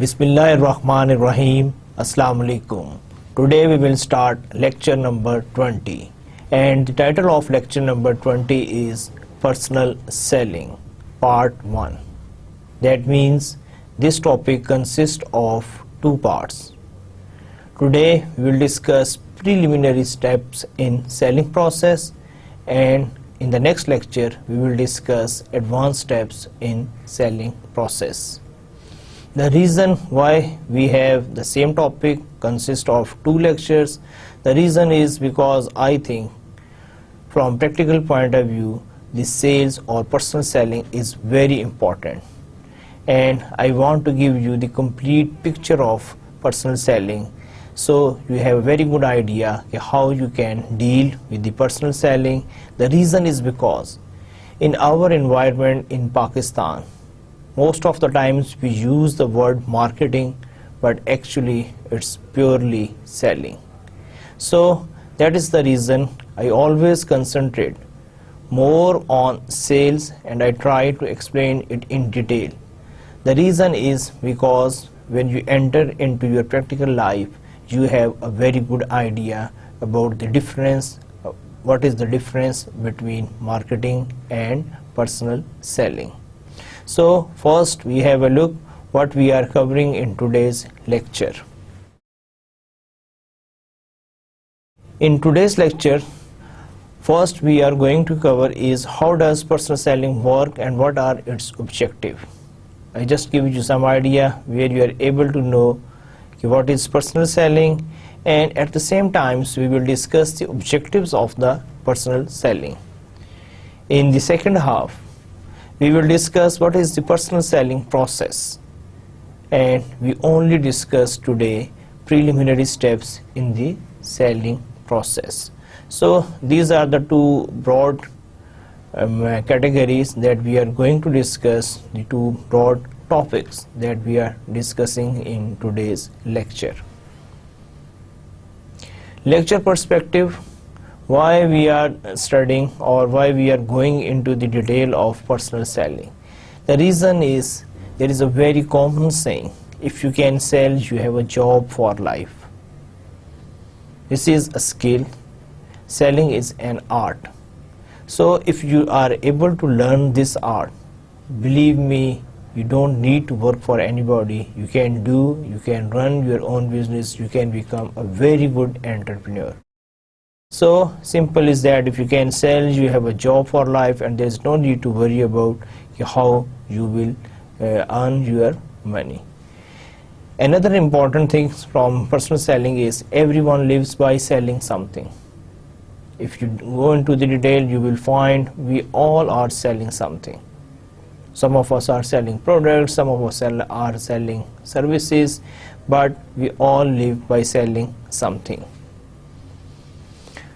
Bismillahirrahmanirrahim. Assalamu alaikum. Today we will start lecture number 20, and the title of lecture number 20 is Personal Selling Part 1. That means this topic consists of two parts. Today we will discuss preliminary steps in selling process, and in the next lecture we will discuss advanced steps in selling process. The reason why we have the same topic consists of two lectures. The reason is because I think from practical point of view, the sales or personal selling is very important, and I want to give you the complete picture of personal selling, so you have a very good idea how you can deal with the personal selling. The reason is because in our environment in Pakistan, most of the times we use the word marketing, but actually it's purely selling. So that is the reason I always concentrate more on sales, and I try to explain it in detail. The reason is because when you enter into your practical life, you have a very good idea about the difference, what is the difference between marketing and personal selling. So first we have a look what we are covering in today's lecture. In today's lecture, first we are going to cover is how does personal selling work and what are its objectives. I just give you some idea where you are able to know what is personal selling, and at the same time we will discuss the objectives of the personal selling. In the second half, we will discuss what is the personal selling process, and we only discuss today preliminary steps in the selling process. So these are the two broad categories that we are going to discuss, the two broad topics that we are discussing in today's lecture. Lecture perspective, why we are studying or why we are going into the detail of personal selling. The reason is there is a very common saying, if you can sell, you have a job for life. This is a skill. Selling is an art. So if you are able to learn this art, believe me, you don't need to work for anybody. You can run your own business, you can become a very good entrepreneur. So simple is that if you can sell, you have a job for life, and there is no need to worry about how you will earn your money. Another important thing from personal selling is everyone lives by selling something. If you go into the detail, you will find we all are selling something. Some of us are selling products, some of us are selling services, but we all live by selling something.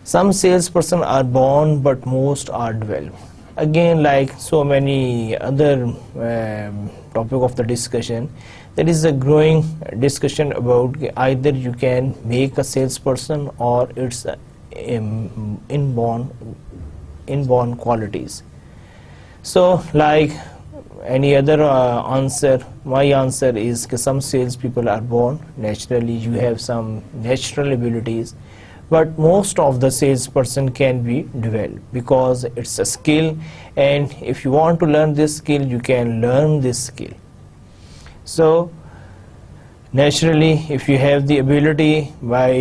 Some salesperson are born, but most are developed. Again, like so many other topic of the discussion, there is a growing discussion about either you can make a salesperson or it's inborn qualities. So like any other answer, my answer is some salespeople are born naturally, you have some natural abilities, but most of the salesperson can be developed because it's a skill, and if you want to learn this skill, you can learn this skill. So naturally, if you have the ability by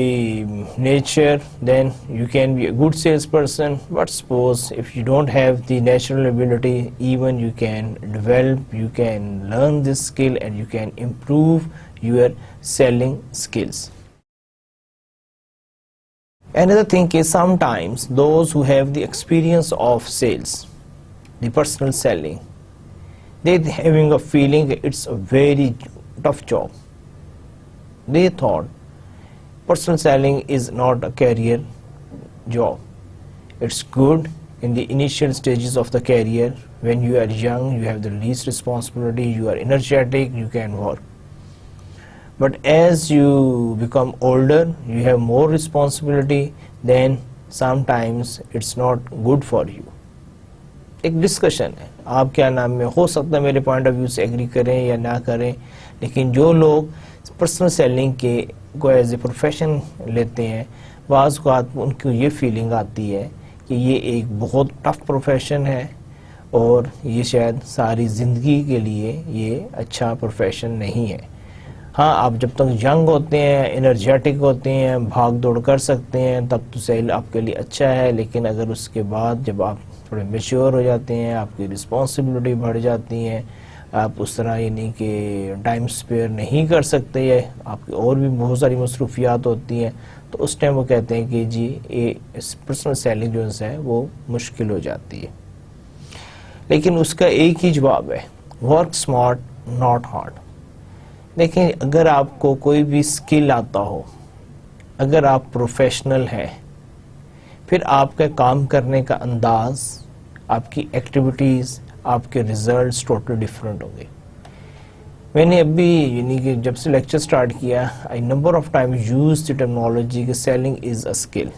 nature, then you can be a good salesperson. But suppose if you don't have the natural ability, even you can develop, you can learn this skill, and you can improve your selling skills. Another thing is sometimes those who have the experience of sales, the personal selling, they having a feeling it's a very tough job. They thought personal selling is not a career job. It's good in the initial stages of the career. When you are young, you have the least responsibility, you are energetic, you can work. But as you become older, you have more responsibility, then sometimes it's not good for you. ایک discussion ہے. آپ کیا نام میں ہو سکتا ہے میرے point of view سے ایگری کریں یا نہ کریں, لیکن جو لوگ پرسنل سیلنگ کے کو ایز اے پروفیشن لیتے ہیں, بعض اوقات ان کو یہ فیلنگ آتی ہے کہ یہ ایک بہت ٹف پروفیشن ہے اور یہ شاید ساری زندگی کے لیے یہ اچھا پروفیشن نہیں ہے. ہاں, آپ جب تک ینگ ہوتے ہیں, انرجیٹک ہوتے ہیں, بھاگ دوڑ کر سکتے ہیں, تب تو سیل آپ کے لیے اچھا ہے. لیکن اگر اس کے بعد جب آپ تھوڑے میچور ہو جاتے ہیں, آپ کی رسپانسبلٹی بڑھ جاتی ہیں, آپ اس طرح یعنی کہ ٹائم سپیئر نہیں کر سکتے, یا آپ کی اور بھی بہت ساری مصروفیات ہوتی ہیں, تو اس ٹائم وہ کہتے ہیں کہ جی یہ پرسنل سیلنگ جو ہے وہ مشکل ہو جاتی ہے. لیکن اس کا ایک ہی جواب ہے, ورک اسمارٹ ناٹ ہارڈ. دیکھیں, اگر آپ کو کوئی بھی اسکل آتا ہو, اگر آپ پروفیشنل ہیں, پھر آپ کا کام کرنے کا انداز, آپ کی ایکٹیویٹیز, آپ کے ریزلٹس ٹوٹل ڈفرینٹ ہوں گے. میں نے ابھی یعنی کہ جب سے لیکچر سٹارٹ کیا, I number of time use the terminology کہ selling is a skill,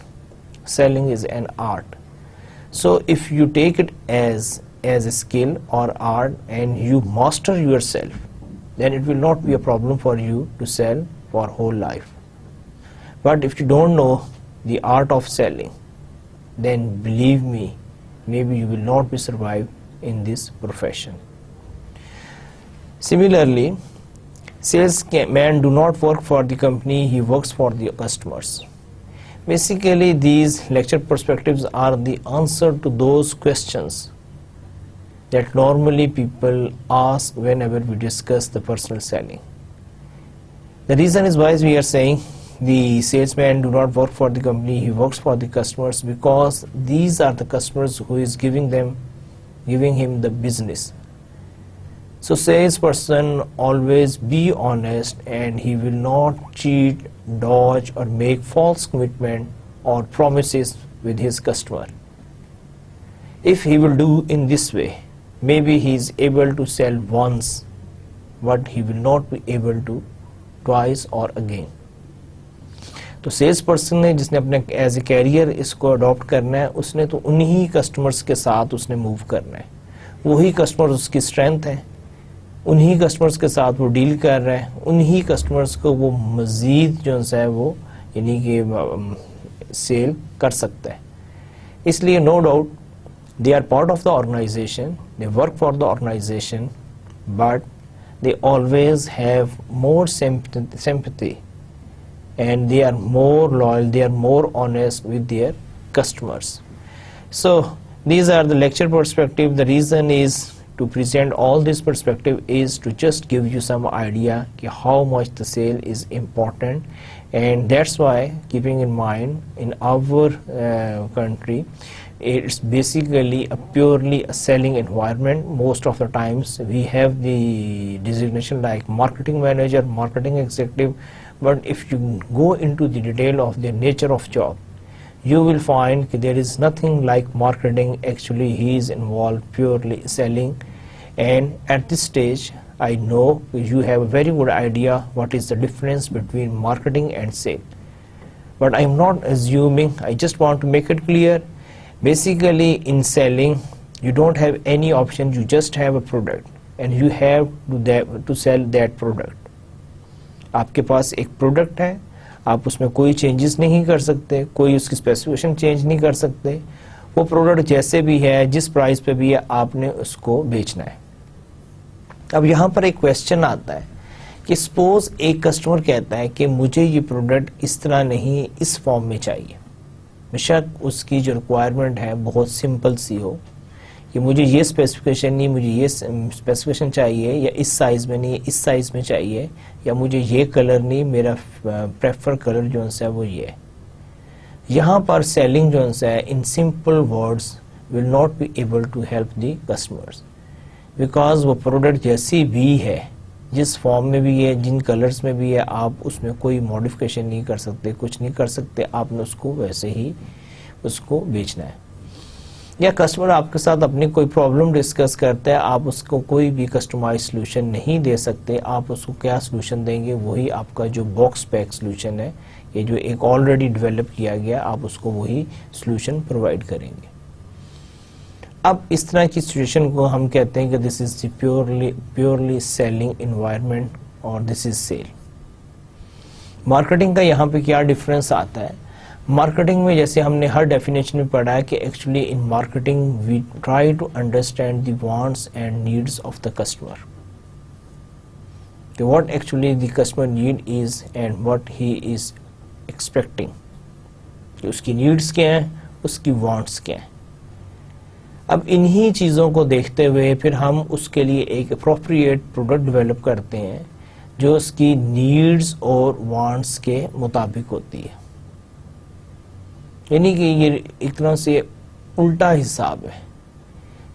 selling is an art. So if you take it as a skill اور art and you master yourself, then it will not be a problem for you to sell for whole life. But if you don't know the art of selling, then believe me, maybe you will not be survive in this profession. Similarly, salesmen do not work for the company, he works for the customers. Basically, these lecture perspectives are the answer to those questions that normally people ask whenever we discuss the personal selling. The reason is why we are saying the salesman do not work for the company, he works for the customers, because these are the customers who is giving him the business. So salesperson always be honest, and he will not cheat, dodge or make false commitment or promises with his customer. If he will do in this way, maybe he is able to sell once, but he will not be able to twice or again. تو sales person نے جس نے اپنے as a career اس کو adapt کرنا ہے, اس نے تو انہی کسٹمرز کے ساتھ اس نے موو کرنا ہے. وہی کسٹمرز اس کی اسٹرینتھ ہے, انہی کسٹمرز کے ساتھ وہ ڈیل کر رہا ہے, انہی کسٹمرز کو وہ مزید جو ہے وہ یعنی کہ سیل کر سکتا ہے. اس لیے no doubt they are part of the organization, they work for the organization, but they always have more sympathy, and they are more loyal, they are more honest with their customers. So these are the lecture perspective. The reason is to present all this perspective is to just give you some idea how much the sale is important, and that's why, keeping in mind in our country, it's basically a purely a selling environment. Most of the times we have the designation like marketing manager, marketing executive, but if you go into the detail of the nature of job, you will find that there is nothing like marketing. Actually he is involved purely selling, and at this stage I know you have a very good idea what is the difference between marketing and sale, but I am not assuming, I just want to make it clear. Basically in selling you don't have any option, you just have a product and you have to sell that product. آپ کے پاس ایک product ہے, آپ اس میں کوئی changes نہیں کر سکتے, کوئی اس کی اسپیسیفکیشن چینج نہیں کر سکتے. وہ پروڈکٹ جیسے بھی ہے, جس پرائز پہ بھی ہے, آپ نے اس کو بیچنا ہے. اب یہاں پر ایک کویسچن آتا ہے کہ سپوز ایک کسٹمر کہتا ہے کہ مجھے یہ پروڈکٹ اس طرح نہیں, اس فارم میں چاہیے. بشک اس کی جو ریکوائرمنٹ ہے بہت سمپل سی ہو کہ مجھے یہ اسپیسیفکیشن نہیں, مجھے یہ اسپیسیفکیشن چاہیے, یا اس سائز میں نہیں, اس سائز میں چاہیے, یا مجھے یہ کلر نہیں, میرا پریفر کلر جو ہے وہ یہ ہے. یہاں پر سیلنگ جو ہے in simple words will not be able to help the customers, because وہ پروڈکٹ جیسی بھی ہے, جس فارم میں بھی ہے, جن کلرز میں بھی ہے, آپ اس میں کوئی ماڈیفکیشن نہیں کر سکتے, کچھ نہیں کر سکتے. آپ نے اس کو ویسے ہی اس کو بیچنا ہے. یا کسٹمر آپ کے ساتھ اپنی کوئی پرابلم ڈسکس کرتا ہے, آپ اس کو کوئی بھی کسٹمائز سلوشن نہیں دے سکتے. آپ اس کو کیا سلوشن دیں گے, وہی آپ کا جو باکس پیک سلوشن ہے, یہ جو ایک آلریڈی ڈیولپ کیا گیا, آپ اس کو وہی سلوشن پرووائڈ کریں گے. اب اس طرح کی سچویشن کو ہم کہتے ہیں کہ دس از پیورلی سیلنگ انوائرمنٹ اور دس از سیل. مارکیٹنگ کا یہاں پہ کیا ڈفرینس آتا ہے؟ مارکیٹنگ میں جیسے ہم نے ہر ڈیفینیشن میں پڑھا ہے کہ actually in marketing we try to understand the wants and needs of the customer, کہ what actually the customer need is and what he is expecting, کہ اس کی نیڈس کیا ہیں, اس کی وانٹس کیا ہیں. اب انہی چیزوں کو دیکھتے ہوئے پھر ہم اس کے لیے ایک اپروپریٹ پروڈکٹ ڈیولپ کرتے ہیں جو اس کی نیڈز اور وانٹس کے مطابق ہوتی ہے. یعنی کہ یہ ایک طرح سے الٹا حساب ہے.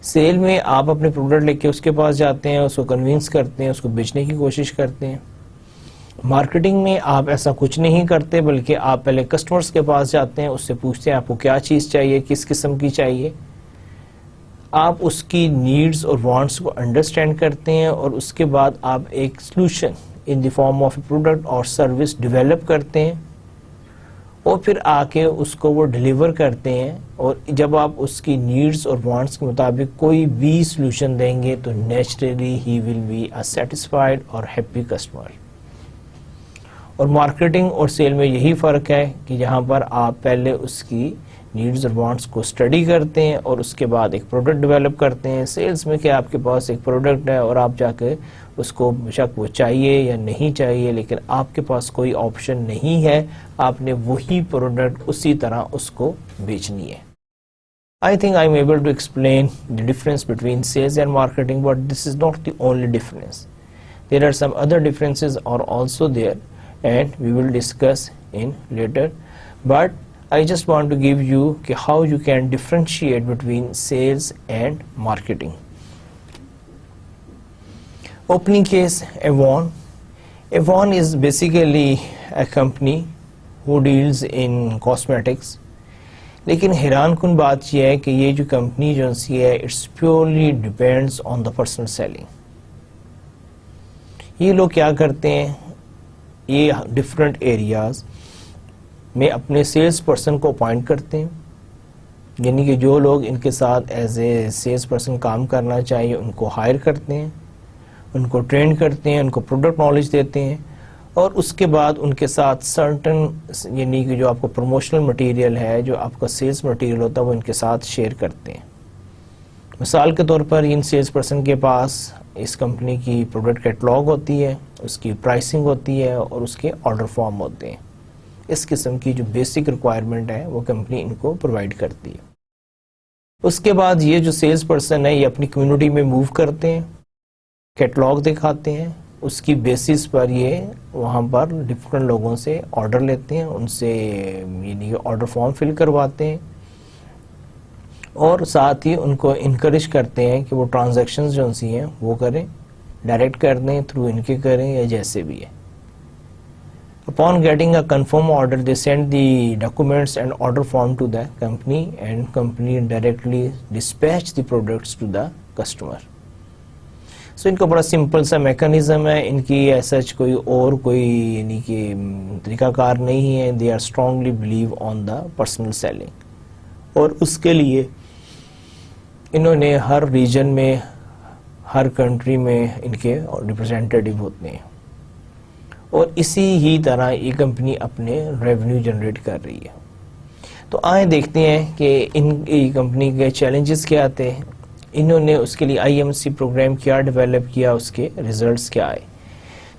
سیل میں آپ اپنے پروڈکٹ لے کے اس کے پاس جاتے ہیں, اس کو کنوینس کرتے ہیں, اس کو بیچنے کی کوشش کرتے ہیں. مارکیٹنگ میں آپ ایسا کچھ نہیں کرتے, بلکہ آپ پہلے کسٹمرز کے پاس جاتے ہیں, اس سے پوچھتے ہیں آپ کو کیا چیز چاہیے, کس قسم کی چاہیے. آپ اس کی نیڈز اور وانٹس کو انڈرسٹینڈ کرتے ہیں اور اس کے بعد آپ ایک solution in the form of a product اور سروس ڈیولپ کرتے ہیں اور پھر آ کے اس کو وہ ڈیلیور کرتے ہیں. اور جب آپ اس کی نیڈز اور وانٹس کے مطابق کوئی بھی سلوشن دیں گے تو نیچرلی ہی ول بی اے سیٹسفائیڈ اور ہیپی کسٹمر. اور مارکیٹنگ اور سیل میں یہی فرق ہے کہ جہاں پر آپ پہلے اس کی نیڈز اور وانٹس کو اسٹڈی کرتے ہیں اور اس کے بعد ایک پروڈکٹ ڈیولپ کرتے ہیں. سیلز میں کہ آپ کے پاس ایک پروڈکٹ ہے اور آپ جا کے اس کو بے شک وہ چاہیے یا نہیں چاہیے, لیکن آپ کے پاس کوئی آپشن نہیں ہے, آپ نے وہی پروڈکٹ اسی طرح اس کو بیچنی ہے. I think I am able to explain the difference between sales and marketing, but this is not the only difference. There are some other differences are also there and we will discuss in later. But I just want to give you how you can differentiate between sales and marketing. Opening case, Avon. Avon is basically a company who deals in cosmetics. لیکن حیران کن بات یہ ہے کہ یہ جو company جو سی ہے it's purely depends on the personal selling. یہ لوگ کیا کرتے ہیں, یہ ڈفرینٹ ایریاز میں اپنے سیلس پرسن کو اپوائنٹ کرتے ہیں, یعنی کہ جو لوگ ان کے ساتھ ایز اے سیلس پرسن کام کرنا چاہیے ان کو ہائر کرتے ہیں, ان کو ٹرین کرتے ہیں, ان کو پروڈکٹ نالج دیتے ہیں اور اس کے بعد ان کے ساتھ سرٹن یعنی کہ جو آپ کو پروموشنل مٹیریل ہے, جو آپ کا سیلس مٹیریل ہوتا ہے وہ ان کے ساتھ شیئر کرتے ہیں. مثال کے طور پر ان سیلس پرسن کے پاس اس کمپنی کی پروڈکٹ کیٹلاگ ہوتی ہے, اس کی پرائسنگ ہوتی ہے اور اس کے آرڈر فارم ہوتے ہیں. اس قسم کی جو بیسک ریکوائرمنٹ ہے وہ کمپنی ان کو پرووائڈ کرتی ہے. اس کے بعد یہ جو سیلس پرسن ہے یہ اپنی کمیونٹی میں موو کرتے ہیں, کیٹلاگ دکھاتے ہیں, اس کی بیسس پر یہ وہاں پر ڈفرینٹ لوگوں سے آرڈر لیتے ہیں, ان سے یعنی آرڈر فارم فل کرواتے ہیں اور ساتھ ہی ان کو انکریج کرتے ہیں کہ وہ ٹرانزیکشنز جو سی ہیں وہ کریں, ڈائریکٹ کر دیں, تھرو ان کے کریں یا جیسے بھی ہے. Upon getting a confirm order, they send the documents and order form to the company and company directly dispatch the products to the customer. So ان کا بڑا سمپل سا میکانزم ہے, ان کی ایسا کوئی یعنی کہ طریقہ کار نہیں ہے. They are strongly believe on the personal selling اور اس کے لیے انہوں نے ہر ریجن میں ہر کنٹری میں ان کے ریپرزینٹیٹیو ہوتے ہیں اور اسی ہی طرح یہ کمپنی اپنے ریونیو جنریٹ کر رہی ہے. تو آئیں دیکھتے ہیں کہ ان کمپنی کے چیلنجز کیا آتے ہیں, انہوں نے اس کے لیے IMC پروگرام کیا ڈیولپ کیا, اس کے ریزلٹس کیا آئے.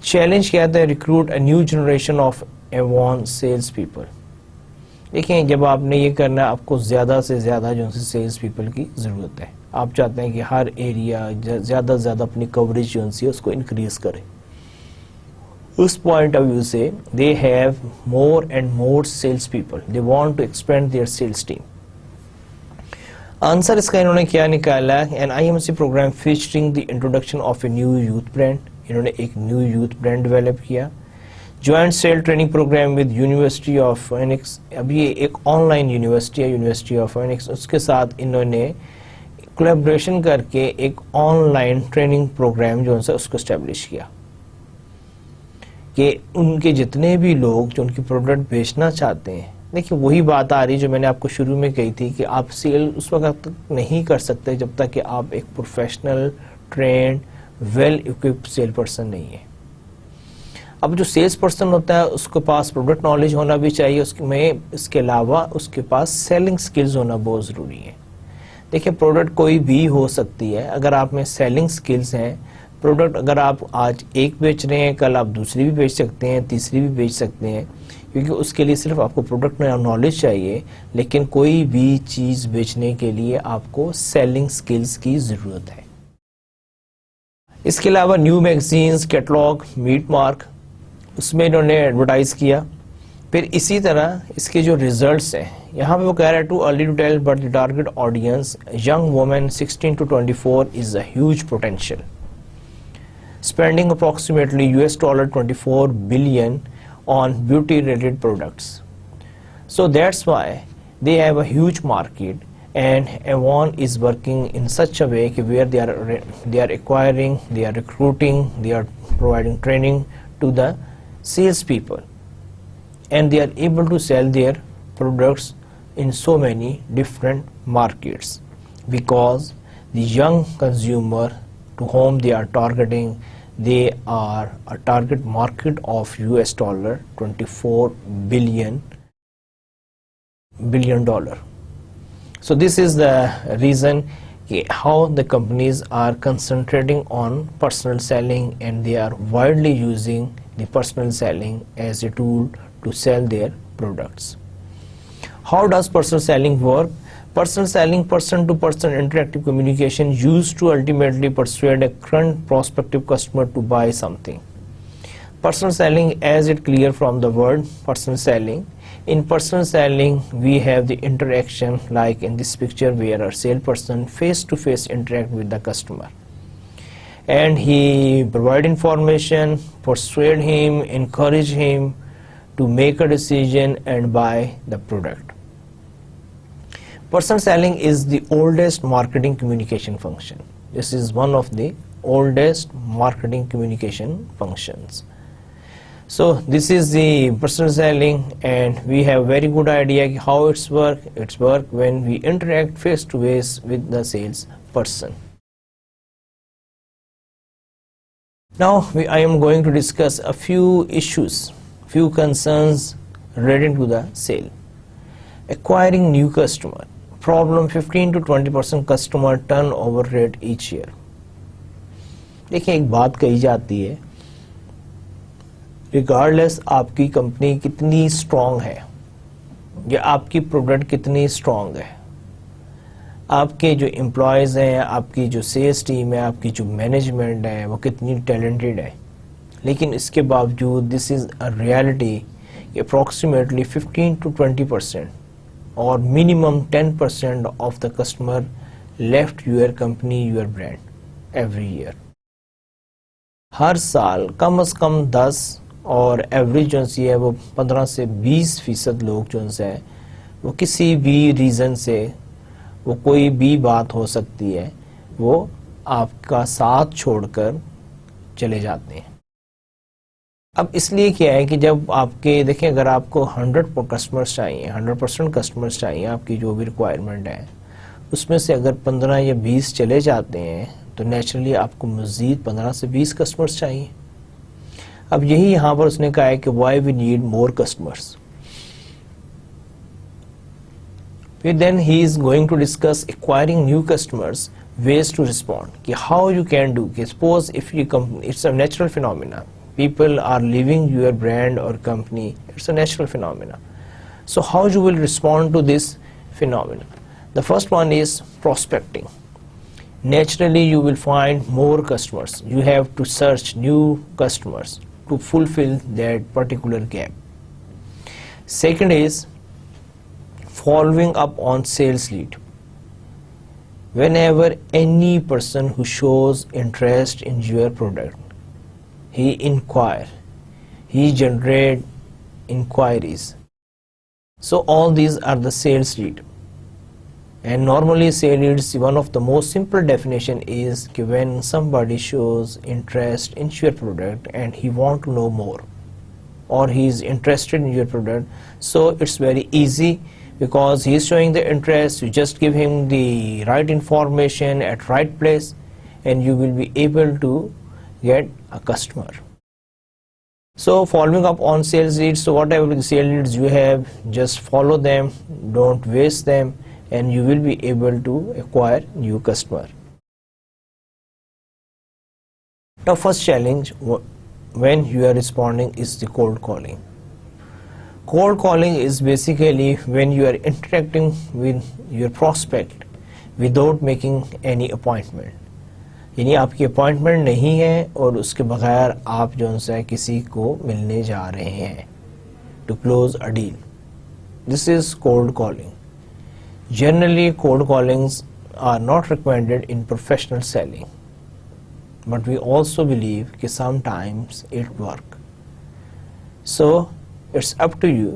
چیلنج کیا تھا, recruit a new generation of ایوان سیلس پیپل. دیکھیں جب آپ نے یہ کرنا ہے آپ کو زیادہ سے زیادہ جو سیلس پیپل کی ضرورت ہے. آپ چاہتے ہیں کہ ہر ایریا زیادہ سے زیادہ اپنی کوریج جو ہے اس کو انکریز کرے. اس پوائنٹ آف ویو سے they have more and more sales people, they want to expand their sales team. Answer اس کا انہوں نے کیا نکالا, an IMC program featuring the introduction of a new youth brand. انہوں نے ایک نیو یوتھ برانڈ ڈیولپ کیا. Joint sale training program with university of Phoenix. اب یہ ایک آن لائن یونیورسٹی ہے, یونیورسٹی آف فینکس, اس کے ساتھ انہوں نے کولیبریشن کر کے ایک آن لائن ٹریننگ پروگرام جو ہے اس کو اسٹیبلش کیا کہ ان کے جتنے بھی لوگ جو ان کی پروڈکٹ بیچنا چاہتے ہیں دیکھیں وہی بات آ رہی جو میں نے آپ کو شروع میں کہی تھی کہ آپ سیل اس وقت تک نہیں کر سکتے جب تک کہ آپ ایک professional trained well equipped sale person نہیں ہے. اب جو سیلس پرسن ہوتا ہے اس کے پاس پروڈکٹ نالج ہونا بھی چاہیے, اس کے علاوہ اس کے پاس سیلنگ سکلز ہونا بہت ضروری ہے. دیکھیں پروڈکٹ کوئی بھی ہو سکتی ہے, اگر آپ میں سیلنگ سکلز ہیں, پروڈکٹ اگر آپ آج ایک بیچ رہے ہیں کل آپ دوسری بھی بیچ سکتے ہیں, تیسری بھی بیچ سکتے ہیں, کیونکہ اس کے لیے صرف آپ کو پروڈکٹ نالج چاہیے. لیکن کوئی بھی چیز بیچنے کے لیے آپ کو سیلنگ سکلز کی ضرورت ہے. اس کے علاوہ نیو میگزینز, کیٹلاگ, میٹ مارک, اس میں انہوں نے ایڈورٹائز کیا. پھر اسی طرح اس کے جو ریزلٹس ہیں یہاں پہ وہ کہہ رہا ہے too early to tell but the target audience young women 16 to 24 is a huge potential spending approximately $24 billion on beauty related products. So that's why they have a huge market, and Avon is working in such a way where they are acquiring, they are recruiting, they are providing training to the sales people, and they are able to sell their products in so many different markets because the young consumer to whom they are targeting, they are a target market of $24 billion. So this is the reason how the companies are concentrating on personal selling, and they are widely using the personal selling as a tool to sell their products. How does personal selling work? Personal selling, person-to-person interactive communication used to ultimately persuade a current prospective customer to buy something. Personal selling, as it clear from the word personal selling. In personal selling, we have the interaction like in this picture where a salesperson face-to-face interact with the customer. And he provide information, persuade him, encourage him to make a decision and buy the product. Personal selling is the oldest marketing communication function. This is one of the oldest marketing communication functions. So this is the personal selling, and we have very good idea how it's work. It's work when we interact face to face with the sales person. Now I am going to discuss a few issues, few concerns relating to the sale. Acquiring new customer. Problem 15 to 20% customer turnover rate each year. دیکھیں ایک بات کہی جاتی ہے, regardless آپ کی company کتنی strong ہے یا آپ کی پروڈکٹ کتنی اسٹرانگ ہے, آپ کے جو امپلائیز ہیں, آپ کی جو سیلس ٹیم ہے, آپ کی جو مینجمنٹ ہے وہ کتنی ٹیلنٹڈ ہے, لیکن اس کے باوجود دس از a reality approximately 15 to 20% or minimum 10% of the customer left your company, your brand every year. ہر سال کم از کم 10 اور ایوریج جو سی ہے وہ 15 سے 20% لوگ جو ہیں وہ کسی بھی ریزن سے, وہ کوئی بھی بات ہو سکتی ہے, وہ آپ کا ساتھ چھوڑ کر چلے جاتے ہیں. اب اس لیے کیا ہے کہ جب آپ کے دیکھیں اگر آپ کو 100 کسٹمرز چاہیے, 100% کسٹمرز چاہیے, آپ کی جو بھی ریکوائرمنٹ ہے اس میں سے اگر 15 یا 20 چلے جاتے ہیں تو نیچرلی آپ کو مزید 15 سے 20 کسٹمرز چاہیے. اب یہی یہاں پر اس نے کہا ہے کہ why we need more customers. پھر then he is going to discuss acquiring new customers ways to respond, کہ how you can do, کہ suppose if you it's a natural phenomena, people are leaving your brand or company, it's a natural phenomena. So how you will respond to this phenomena? The first one is prospecting. Naturally you will find more customers, you have to search new customers to fulfill that particular gap. Second is following up on sales lead. Whenever any person who shows interest in your product, he inquire, he generate inquiries. So all these are the sales lead. And normally sales leads, one of the most simple definition is when somebody shows interest in your product and he want to know more, or he is interested in your product. So it's very easy because he is showing the interest. You just give him the right information at right place and you will be able to get a customer. So following up on sales leads, so whatever the sales leads you have, just follow them, don't waste them, and you will be able to acquire new customer. Now first challenge when you are responding is the cold calling. Cold calling is basically when you are interacting with your prospect without making any appointment. یعنی آپ کی appointment نہیں ہے اور اس کے بغیر آپ جو ہے کسی کو ملنے جا رہے ہیں to close a deal. This is cold calling. Generally cold callings are not recommended in professional selling, but we also believe کہ some Times it work. So it's up to you.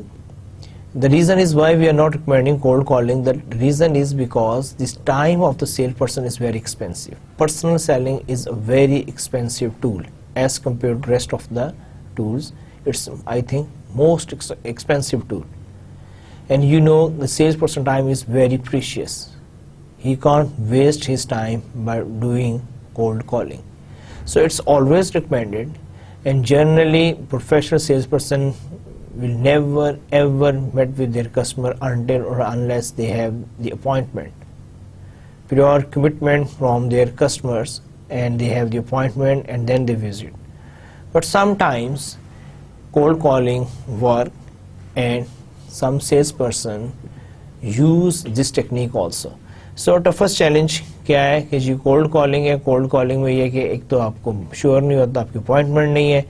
The reason is why we are not recommending cold calling. The reason is because this time of the salesperson is very expensive. Personal selling is a very expensive tool as compared to rest of the tools. It's, I think, most expensive tool. And you know the salesperson time is very precious. He can't waste his time by doing cold calling. So it's always recommended, and generally professional salesperson will never ever meet with their customer until or unless they have the appointment, prior commitment from their customers, and they have the appointment and then they visit. But sometimes cold calling work and some salesperson use this technique also. So toughest challenge کیا ہے کہ جی cold calling ہے. Cold calling میں یہ کہ ایک تو آپ کو شیور نہیں ہوتا, آپ کی اپوائنٹمنٹ نہیں ہے,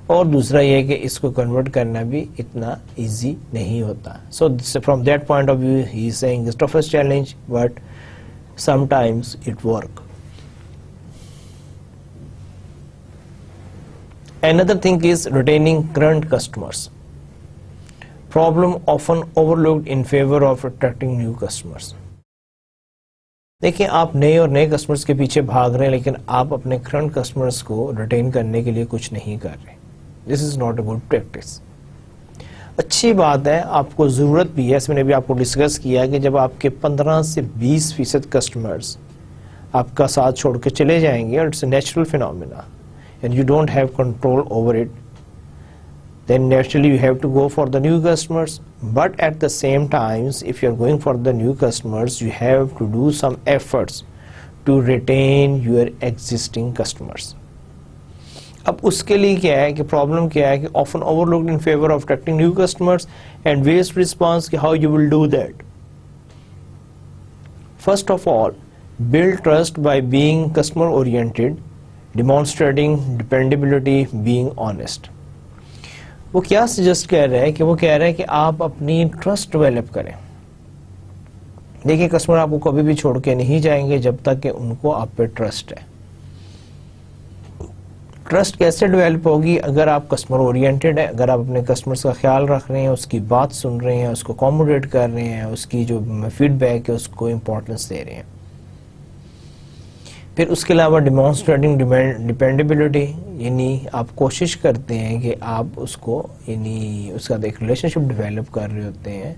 اور دوسرا یہ کہ اس کو کنورٹ کرنا بھی اتنا ایزی نہیں ہوتا. So from that point of view he is seeing this toughest challenge, but some times it work. Another thing is retaining current customers. Problem often overlooked in favor of attracting new customers. دیکھیں آپ نئے اور نئے customers کے پیچھے بھاگ رہے ہیں لیکن آپ اپنے کرنٹ کسٹمرز کو ریٹین کرنے کے لیے کچھ نہیں کر رہے. This is not a good practice. اچھی بات ہے, آپ کو ضرورت بھی ہے, اس میں نے بھی آپ کو ڈسکس کیا کہ جب آپ کے 15 سے 20% کسٹمرز آپ کا ساتھ چھوڑ کے چلے جائیں گے, اور it's a natural phenomena and you don't have control over it, then naturally you have to go for the new customers. But at the same times, if you are going for the new customers, you have to do some efforts to retain your existing customers. اب اس کے لیے کیا ہے کہ problem کیا ہے کہ often overlooked in favor of attracting new customers, and ways to response کہ how you will do that. First of all, build trust by being customer oriented, demonstrating dependability, being honest. وہ کیا suggest کر رہے ہیں کہ وہ کہہ رہے ہیں کہ آپ اپنی ٹرسٹ ڈیولپ کریں. دیکھیں کسٹمر آپ کو کبھی بھی چھوڑ کے نہیں جائیں گے جب تک کہ ان کو آپ پہ ٹرسٹ ہے. ٹرسٹ کیسے ڈیولپ ہوگی؟ اگر آپ کسٹمر اورینٹیڈ ہیں, اگر آپ اپنے کسٹمرز کا خیال رکھ رہے ہیں, اس کی بات سن رہے ہیں, اس کو اکوموڈیٹ کر رہے ہیں, اس کی جو فیڈ بیک ہے اس کو امپورٹنس دے رہے ہیں. پھر اس کے علاوہ ڈیمانسٹریٹنگ ڈیپینڈیبلٹی, یعنی آپ کوشش کرتے ہیں کہ آپ اس کو یعنی اس کا ایک ریلیشن شپ ڈیولپ کر رہے ہوتے ہیں,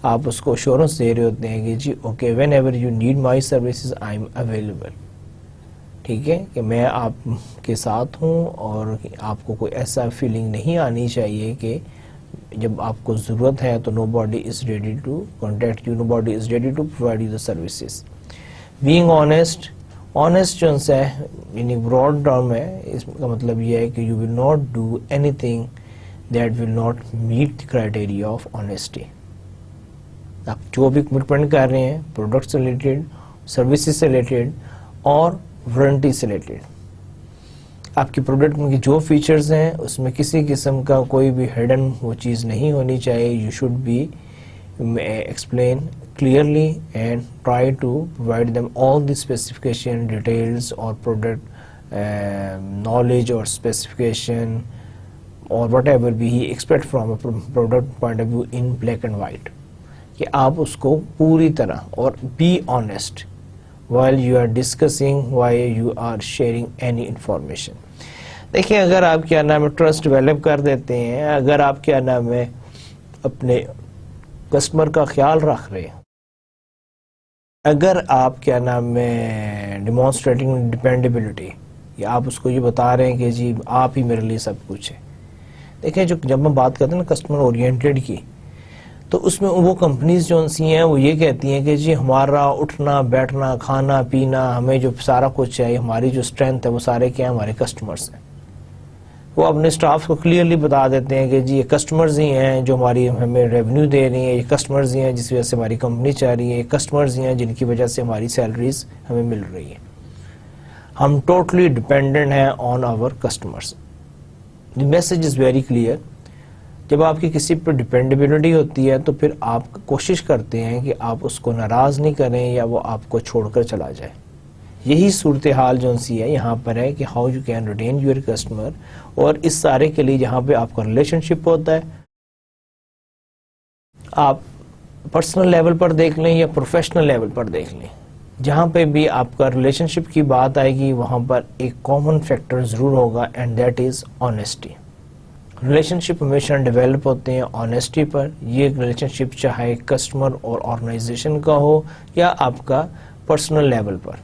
آپ اس کو ایشورنس دے رہے ہوتے ہیں کہ جی okay whenever you need my services I am available. ٹھیک ہے کہ میں آپ کے ساتھ ہوں, اور آپ کو کوئی ایسا فیلنگ نہیں آنی چاہیے کہ جب آپ کو ضرورت ہے تو nobody is ready to contact you, nobody is ready to provide you the services. Being honest, honest جو ہے یعنی براڈ ٹرم ہے, اس کا مطلب یہ ہے کہ you will not do anything that will not meet the criteria of honesty. آپ جو بھی کمٹمنٹ کر رہے ہیں پروڈکٹ سے ریلیٹڈ, سروسز سے ریلیٹڈ اور وارنٹی سے ریلیٹڈ, آپ کی پروڈکٹ میں جو فیچرز ہیں اس میں کسی قسم کا کوئی بھی ہڈن وہ چیز نہیں ہونی چاہیے. You should be explain clearly and try to provide them all the specification details or product knowledge or specification or whatever be he expect from a product point of view in black and white, کہ آپ اس کو پوری طرح, اور be honest while you are discussing, while you are sharing any information. دیکھیں اگر آپ کیا نام ہے ٹرسٹ ڈیولپ کر دیتے ہیں, اگر آپ کیا نام ہے اپنے کسٹمر کا خیال رکھ رہے ہیں, اگر آپ کیا نام ہے ڈیمانسٹریٹنگ ڈیپینڈیبلٹی, یا آپ اس کو یہ بتا رہے ہیں کہ جی آپ ہی میرے لیے سب کچھ ہے. دیکھیں جب ہم بات کرتے ہیں نا کسٹمر اورینٹیڈ کی, تو اس میں وہ کمپنیز جو سی ہیں وہ یہ کہتی ہیں کہ جی ہمارا اٹھنا بیٹھنا کھانا پینا ہمیں جو سارا کچھ چاہیے, ہماری جو اسٹرینتھ ہے وہ سارے کیا ہیں ہمارے کسٹمرز ہیں. وہ اپنے سٹاف کو کلیئرلی بتا دیتے ہیں کہ جی یہ کسٹمرز ہی ہیں جو ہماری ہمیں ریونیو دے رہی ہیں, یہ کسٹمرز ہی ہیں جس وجہ سے ہماری کمپنی چل رہی ہے, یہ کسٹمرز ہی ہیں جن کی وجہ سے ہماری سیلریز ہمیں مل رہی ہیں. ہم ٹوٹلی ڈپینڈنٹ ہیں on our customers. The message is very clear. جب آپ کی کسی پر ڈپینڈیبلٹی ہوتی ہے تو پھر آپ کوشش کرتے ہیں کہ آپ اس کو ناراض نہیں کریں یا وہ آپ کو چھوڑ کر چلا جائے. یہی صورتحال جو سی ہے یہاں پر ہے کہ how you can retain your customer. اور اس سارے کے لیے جہاں پہ آپ کا ریلیشن شپ ہوتا ہے, آپ پرسنل لیول پر دیکھ لیں یا پروفیشنل لیول پر دیکھ لیں, جہاں پہ بھی آپ کا ریلیشن شپ کی بات آئے گی وہاں پر ایک کامن فیکٹر ضرور ہوگا, and that is honesty. Relationship ہمیشہ ڈیولپ ہوتے ہیں آنیسٹی پر. یہ ریلیشن شپ چاہے کسٹمر اور آرگنائزیشن کا ہو یا آپ کا پرسنل لیول پر,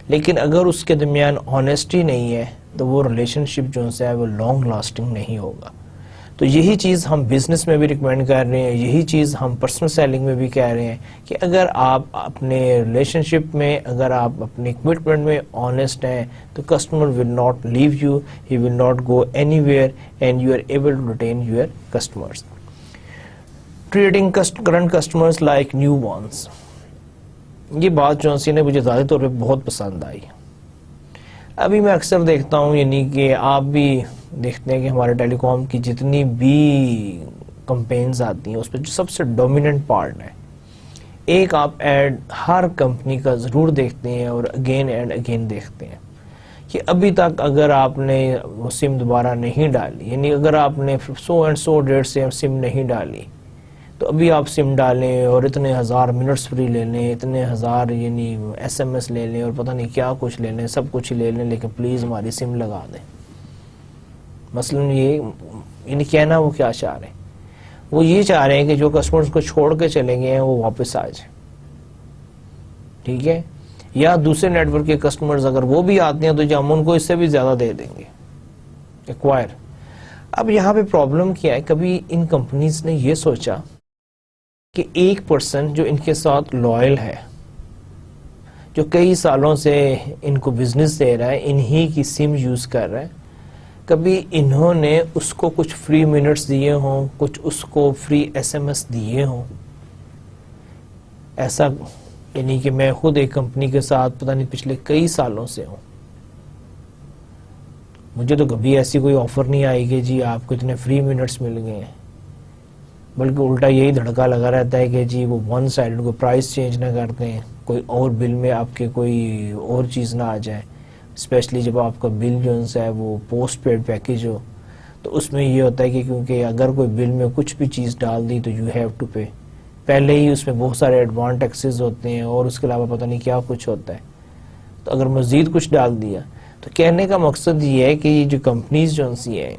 لیکن اگر اس کے درمیان آنیسٹی نہیں ہے تو وہ ریلیشن شپ جو ہے وہ لانگ لاسٹنگ نہیں ہوگا. تو یہی چیز ہم بزنس میں بھی ریکمینڈ کر رہے ہیں, یہی چیز ہم پرسنل سیلنگ میں بھی کہہ رہے ہیں کہ اگر آپ اپنے ریلیشن شپ میں, اگر آپ اپنے کمٹمنٹ میں آنیسٹ ہیں تو customer will not leave you, he will not go anywhere, and you are able to retain your customers. Treating current customers like new ones, یہ بات جو سی نے مجھے ذاتی طور پہ بہت پسند آئی. ابھی میں اکثر دیکھتا ہوں, یعنی کہ آپ بھی دیکھتے ہیں کہ ہمارے ٹیلی کام کی جتنی بھی کمپینز آتی ہیں اس پہ جو سب سے ڈومیننٹ پارٹ ہے, ایک آپ ایڈ ہر کمپنی کا ضرور دیکھتے ہیں اور اگین اینڈ اگین دیکھتے ہیں کہ ابھی تک اگر آپ نے وہ سم دوبارہ نہیں ڈالی, یعنی اگر آپ نے 100 ڈیٹ سے سم نہیں ڈالی تو ابھی آپ سم ڈالیں اور اتنے ہزار منٹس فری لے لیں, اتنے ہزار یعنی ایس ایم ایس لے لیں اور پتہ نہیں کیا کچھ لے لیں, سب کچھ ہی لے لیں, لیکن پلیز ہماری سم لگا دیں. مثلا یہ یعنی کہنا وہ کیا چاہ رہے ہیں, وہ یہ چاہ رہے ہیں کہ جو کسٹمرز کو چھوڑ کے چلے گئے ہیں وہ واپس آ جائیں, ٹھیک ہے, یا دوسرے نیٹ ورک کے کسٹمرز اگر وہ بھی آتے ہیں تو ہم ان کو اس سے بھی زیادہ دے دیں گے ایکوائر. اب یہاں پہ پرابلم کیا ہے, کبھی ان کمپنیز نے یہ سوچا کہ ایک پرسن جو ان کے ساتھ لائل ہے, جو کئی سالوں سے ان کو بزنس دے رہا ہے, انہی کی سم یوز کر رہا ہے, کبھی انہوں نے اس کو کچھ فری منٹس دیے ہوں, کچھ اس کو فری ایس ایم ایس دیے ہوں؟ ایسا یعنی کہ میں خود ایک کمپنی کے ساتھ پتہ نہیں پچھلے کئی سالوں سے ہوں, مجھے تو کبھی ایسی کوئی آفر نہیں آئی کہ جی آپ کو اتنے فری منٹس مل گئے ہیں, بلکہ الٹا یہی دھڑکا لگا رہتا ہے کہ جی وہ ون سائڈ کو پرائس چینج نہ کرتے ہیں, کوئی اور بل میں آپ کے کوئی اور چیز نہ آ جائے, اسپیشلی جب آپ کا بل جو ہے وہ پوسٹ پیڈ پیکیج ہو تو اس میں یہ ہوتا ہے کہ کیونکہ اگر کوئی بل میں کچھ بھی چیز ڈال دی تو یو ہیو ٹو پے, پہلے ہی اس میں بہت سارے ایڈوانس ٹیکسز ہوتے ہیں اور اس کے علاوہ پتہ نہیں کیا کچھ ہوتا ہے, تو اگر مزید کچھ ڈال دیا تو کہنے کا مقصد یہ ہے کہ یہ جو کمپنیز جو سی ہیں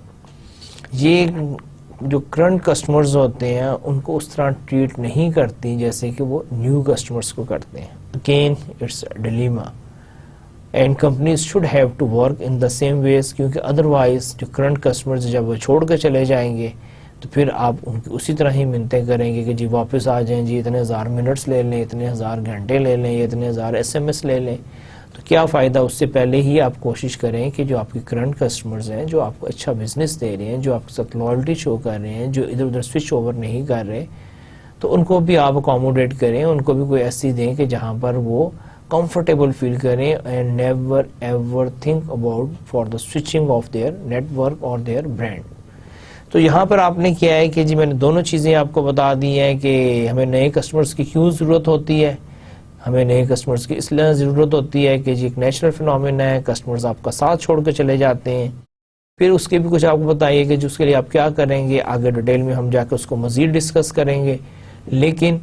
یہ جو کرنٹ کسٹمرز ہوتے ہیں ان کو اس طرح ٹریٹ نہیں کرتی جیسے کہ وہ نیو کسٹمرز کو کرتے ہیں. Again it's dilemma, and companies should have to work in the same ways, کیونکہ ادروائز جو کرنٹ کسٹمرز جب وہ چھوڑ کے چلے جائیں گے تو پھر آپ ان کی اسی طرح ہی منتیں کریں گے کہ جی واپس آ جائیں, جی اتنے ہزار منٹس لے لیں, اتنے ہزار گھنٹے لے لیں, اتنے ہزار ایس ایم ایس لے لیں. تو کیا فائدہ, اس سے پہلے ہی آپ کوشش کریں کہ جو آپ کے کرنٹ کسٹمرز ہیں, جو آپ کو اچھا بزنس دے رہے ہیں, جو آپ کے ساتھ لائلٹی شو کر رہے ہیں, جو ادھر ادھر سوئچ اوور نہیں کر رہے, تو ان کو بھی آپ اکوموڈیٹ کریں, ان کو بھی کوئی ایسی دیں کہ جہاں پر وہ کمفرٹیبل فیل کریں, and never ever think about for the switching of their network اور دیئر برانڈ. تو یہاں پر آپ نے کیا ہے کہ جی میں نے دونوں چیزیں آپ کو بتا دی ہیں کہ ہمیں نئے کسٹمرز کی کیوں ضرورت ہوتی ہے, ہمیں نئے کسٹمرز کی اس لیے ضرورت ہوتی ہے کہ جی ایک نیچرل فینومینا ہے, کسٹمرز آپ کا ساتھ چھوڑ کے چلے جاتے ہیں. پھر اس کے بھی کچھ آپ کو بتائیے کہ جس کے لیے آپ کیا کریں گے, آگے ڈیٹیل میں ہم جا کے اس کو مزید ڈسکس کریں گے. لیکن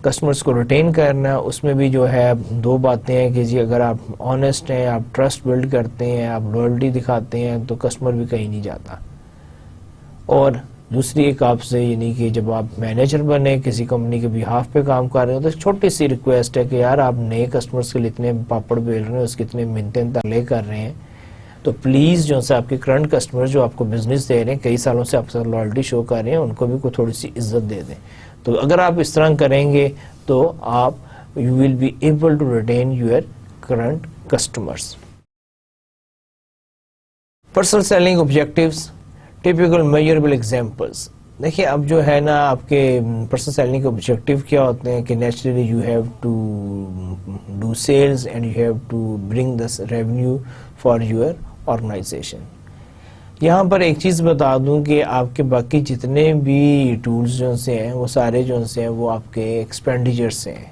کسٹمرز کو ریٹین کرنا ہے، اس میں بھی جو ہے دو باتیں ہیں کہ جی اگر آپ آنیسٹ ہیں، آپ ٹرسٹ بلڈ کرتے ہیں، آپ لوئلٹی دکھاتے ہیں تو کسٹمر بھی کہیں نہیں جاتا. اور دوسری ایک آپ سے یعنی کہ جب آپ مینیجر بنے کسی کمپنی کے بہاف پہ کام کر رہے ہو تو چھوٹی سی ریکویسٹ ہے کہ یار آپ نئے کسٹمرز کے لیے اتنے پاپڑ بیل رہے ہیں، اس کے اتنے منتیں تلے کر رہے ہیں، تو پلیز جو سے آپ کے کرنٹ کسٹمر جو آپ کو بزنس دے رہے ہیں، کئی سالوں سے آپ سے لائلٹی شو کر رہے ہیں، ان کو بھی کوئی تھوڑی سی عزت دے دیں. تو اگر آپ اس طرح کریں گے تو آپ you will be able to retain your current customers. Personal selling objectives, typical measurable examples. دیکھیے اب جو ہے نا آپ کے پرسنل سیلنگ کے آبجیکٹیو کیا ہوتے ہیں کہ naturally you have to do sales and you have to bring this revenue for your organisation. یہاں پر ایک چیز بتا دوں کہ آپ کے باقی جتنے بھی ٹولز جو سے ہیں وہ سارے جو سے ہیں وہ آپ کے ایکسپینڈیچر سے ہیں.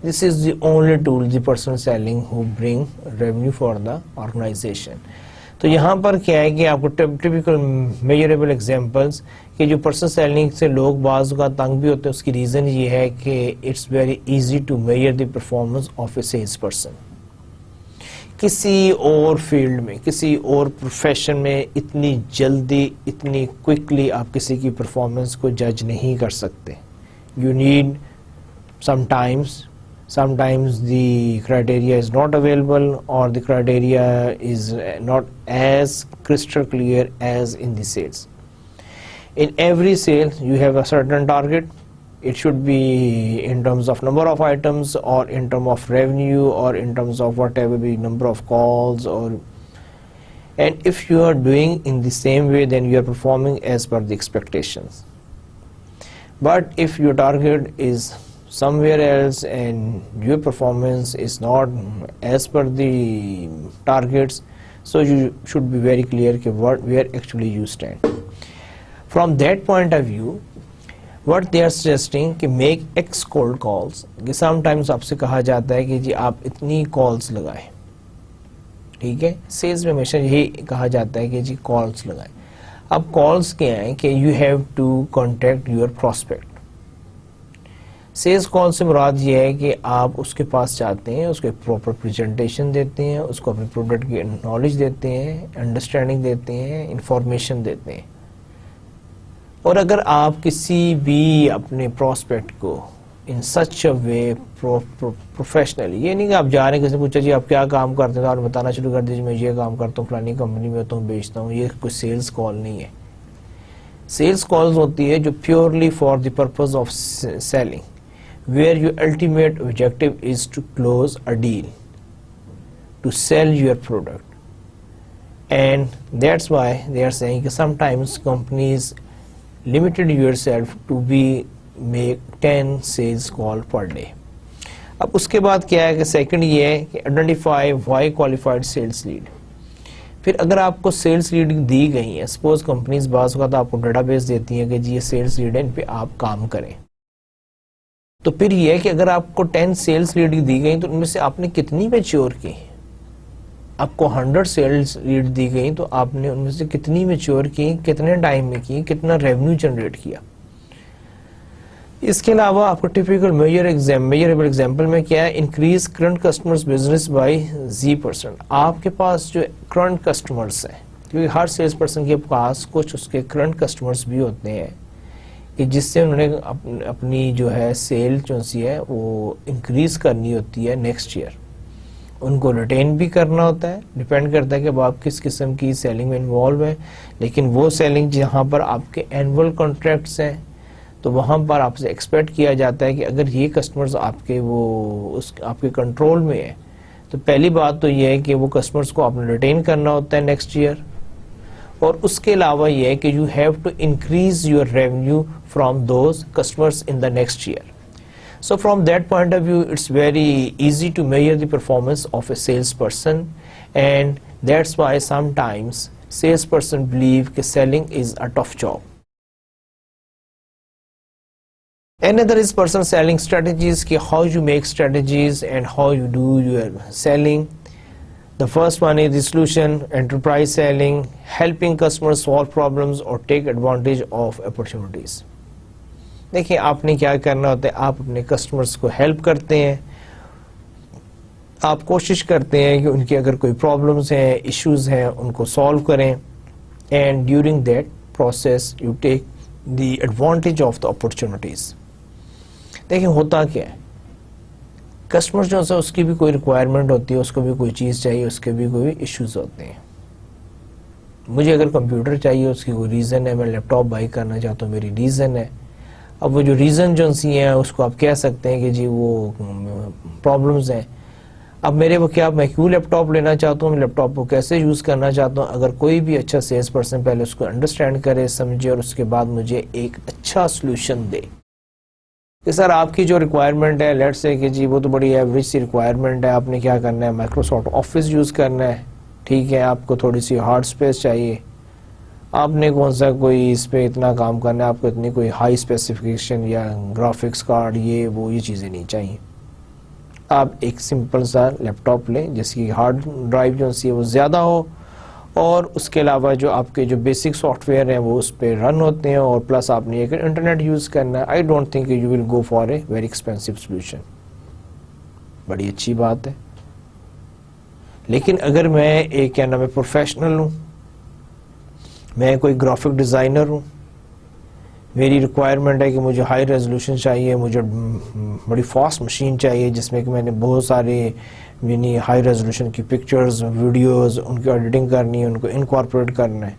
This is the only tool the personal selling who bring revenue for the organisation. تو یہاں پر کیا ہے کہ آپ کو ٹیپیکل میجریبل ایگزامپلس کہ جو پرسنل سیلنگ سے لوگ بعض کا تنگ بھی ہوتے ہیں، اس کی ریزن یہ ہے کہ it's very easy to measure the performance of a sales person. کسی اور فیلڈ میں، کسی اور پروفیشن میں اتنی جلدی، اتنی کوئکلی آپ کسی کی پرفارمنس کو جج نہیں کر سکتے. You need sometimes the criteria is not available or the criteria is not as crystal clear as in the sales. In every sale you have a certain target. It should be in terms of number of items or in terms of revenue or in terms of whatever the number of calls, and if you are doing in the same way then you are performing as per the expectations. But if your target is somewhere else and your performance is not as per the targets, so you should be very clear where actually you stand. From that point of view, what they are suggesting کہ make X cold calls. کہ sometimes آپ سے کہا جاتا ہے کہ جی آپ اتنی calls لگائیں، ٹھیک ہے، سیلز میں ہمیشہ یہی کہا جاتا ہے کہ جی calls لگائیں. اب calls کیا ہیں کہ you have to contact your prospect. Sales call سے مراد یہ ہے کہ آپ اس کے پاس جاتے ہیں، اس کو ایک پراپر پریزنٹیشن دیتے ہیں، اس کو اپنے پروڈکٹ کی نالج دیتے ہیں، انڈرسٹینڈنگ دیتے ہیں، انفارمیشن دیتے ہیں. اور اگر آپ کسی بھی اپنے پراسپیکٹ کو ان سچ اے وے پروفیشنلی، یہ نہیں کہ آپ جا رہے ہیں کسی نے پوچھا جی آپ کیا کام کرتے ہیں تو آپ بتانا شروع کر دیجیے میں یہ کام کرتا ہوں، فلانی کمپنی میں ہوتا ہوں، بیچتا ہوں. یہ کوئی سیلز کال نہیں ہے. سیلز کالز ہوتی ہے جو purely for the purpose of selling, where your ultimate objective is to close a deal, to sell your product. And that's why they are saying that sometimes companies limited yourself to be make 10 sales call per day. اب اس کے بعد کیا ہے کہ second یہ ہے کہ identify why qualified sales lead. پھر اگر آپ کو سیلز لیڈ دی گئی ہے, سپوز کمپنیز بعض اوقات آپ کو ڈیٹا بیس دیتی ہیں کہ جی یہ سیلز لیڈ ہے, ان پہ آپ کام کریں, تو پھر یہ ہے کہ اگر آپ کو 10 سیلز لیڈ دی گئی تو ان میں سے آپ نے کتنی میچور کی. آپ کو 100 سیلز لیڈ دی گئی تو آپ نے ان میں سے کتنی میچور کی, کتنے ٹائم میں کی, کتنا ریونیو جنریٹ کیا. اس کے علاوہ آپ کو ٹیپیکل میجریبل ایگزامپل میں کیا ہے, increase current customers business by Z%. آپ کے پاس جو کرنٹ کسٹمرز ہیں, کیونکہ ہر سیلز پرسن کے پاس کچھ اس کے کرنٹ کسٹمرز بھی ہوتے ہیں کہ جس سے انہوں نے اپنی جو ہے سیل جو سی ہے وہ انکریز کرنی ہوتی ہے نیکسٹ ایئر. ان کو ریٹین بھی کرنا ہوتا ہے, ڈیپینڈ کرتا ہے کہ آپ کس قسم کی سیلنگ میں انوالو ہیں. لیکن وہ سیلنگ جہاں پر آپ کے اینول کانٹریکٹس ہیں تو وہاں پر آپ سے ایکسپیکٹ کیا جاتا ہے کہ اگر یہ کسٹمرز آپ کے آپ کے کنٹرول میں ہیں تو پہلی بات تو یہ ہے کہ وہ کسٹمرز کو آپ نے ریٹین کرنا ہوتا ہے نیکسٹ ایئر, اور اس کے علاوہ یہ ہے کہ you have to increase your revenue from those customers in the next year. So from that point of view, it's very easy to measure the performance of a salesperson, and that's why sometimes salesperson believe that selling is a tough job. Another is personal selling strategies, how you make strategies and how you do your selling. The first one is the solution, enterprise selling, helping customers solve problems or take advantage of opportunities. دیکھیں آپ نے کیا کرنا ہوتا ہے, آپ اپنے customers کو ہیلپ کرتے ہیں, آپ کوشش کرتے ہیں کہ ان کی اگر کوئی پرابلمز ہیں, ایشوز ہیں, ان کو سالو کریں, and during that process you take the advantage of the opportunities. دیکھیں ہوتا کیا ہے, کسٹمر جو ہے اس کی بھی کوئی ریکوائرمنٹ ہوتی ہے, اس کو بھی کوئی چیز چاہیے, اس کے بھی کوئی ایشوز ہوتے ہیں. مجھے اگر کمپیوٹر چاہیے, اس کی کوئی ریزن ہے, میں لیپ ٹاپ بائی کرنا چاہتا ہوں, میری ریزن ہے. اب وہ جو ریزن جو سی ہیں اس کو آپ کہہ سکتے ہیں کہ جی وہ پرابلمز ہیں. اب میرے وہ کیا, میں کیوں لیپ ٹاپ لینا چاہتا ہوں, لیپ ٹاپ کو کیسے یوز کرنا چاہتا ہوں. اگر کوئی بھی اچھا سیلس پرسن پہلے اس کو انڈرسٹینڈ کرے, سمجھے, اور اس کے بعد مجھے ایک اچھا سلوشن دے کہ سر آپ کی جو ریکوائرمنٹ ہے, لیٹ سے کہ جی وہ تو بڑی ایوریج سی ریکوائرمنٹ ہے, آپ نے کیا کرنا ہے, مائکروسافٹ آفس یوز کرنا ہے, ٹھیک ہے, آپ کو تھوڑی سی ہارڈ اسپیس چاہیے, آپ نے کون سا کوئی اس پہ اتنا کام کرنا ہے, آپ کو اتنی کوئی ہائی اسپیسیفکیشن یا گرافکس کارڈ یہ چیزیں نہیں چاہیے. آپ ایک سمپل سا لیپ ٹاپ لیں جس کی ہارڈ ڈرائیو جو سی ہے وہ زیادہ ہو, اور اس کے علاوہ جو آپ کے جو بیسک سافٹ ویئر ہیں وہ اس پہ رن ہوتے ہیں, اور پلس آپ نے ایک انٹرنیٹ یوز کرنا ہے. I don't think you will go for a very expensive solution. بڑی اچھی بات ہے. لیکن اگر میں ایک کیا نام ہے پروفیشنل ہوں, میں کوئی گرافک ڈیزائنر ہوں, میری ریکوائرمنٹ ہے کہ مجھے ہائی ریزولوشن چاہیے, مجھے بڑی فاسٹ مشین چاہیے جس میں کہ میں نے بہت سارے یعنی ہائی ریزولوشن کی پکچرز, ویڈیوز, ان کی ایڈیٹنگ کرنی ہے, ان کو انکارپوریٹ کرنا ہے.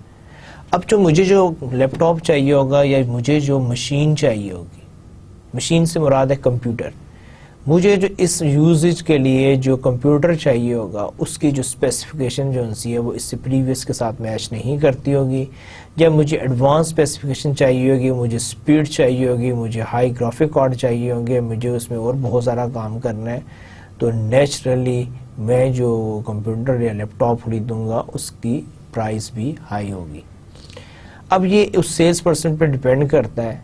اب مجھے جو لیپ ٹاپ چاہیے ہوگا یا مجھے جو مشین چاہیے ہوگی, مشین سے مراد ہے کمپیوٹر, مجھے جو اس یوزیج کے لیے جو کمپیوٹر چاہیے ہوگا اس کی جو اسپیسیفکیشن جو ہے وہ اس سے پریویس کے ساتھ میچ نہیں کرتی ہوگی. جب مجھے ایڈوانس اسپیسیفکیشن چاہیے ہوگی, مجھے اسپیڈ چاہیے ہوگی, مجھے ہائی گرافک کارڈ چاہیے ہوں گے, مجھے اس میں اور بہت سارا کام کرنا ہے, تو نیچرلی میں جو کمپیوٹر یا لیپ ٹاپ خریدوں گا اس کی پرائس بھی ہائی ہوگی. اب یہ اس سیلس پرسن پہ ڈیپینڈ کرتا ہے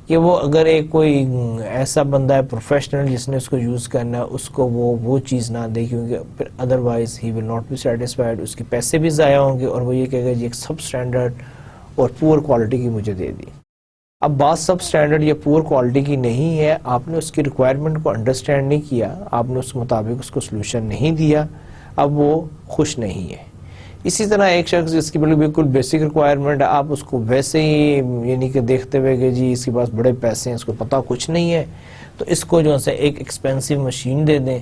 کہ وہ اگر ایک کوئی ایسا بندہ ہے پروفیشنل جس نے اس کو یوز کرنا ہے, اس کو وہ چیز نہ دے, کیونکہ پھر otherwise he will not be satisfied, اس کے پیسے بھی ضائع ہوں گے, اور وہ یہ کہے گا جی ایک سب اسٹینڈرڈ اور پور کوالٹی کی مجھے دے دی. اب بات سب اسٹینڈرڈ یا پور کوالٹی کی نہیں ہے, آپ نے اس کی ریکوائرمنٹ کو انڈرسٹینڈ نہیں کیا, آپ نے اس کے مطابق اس کو سلوشن نہیں دیا, اب وہ خوش نہیں ہے. اسی طرح ایک شخص جس کی بالکل بیسک ریکوائرمنٹ ہے, آپ اس کو ویسے ہی یعنی کہ دیکھتے ہوئے کہ جی اس کے پاس بڑے پیسے ہیں, اس کو پتہ کچھ نہیں ہے, تو اس کو جو ہے ایک ایکسپینسو مشین دے دیں,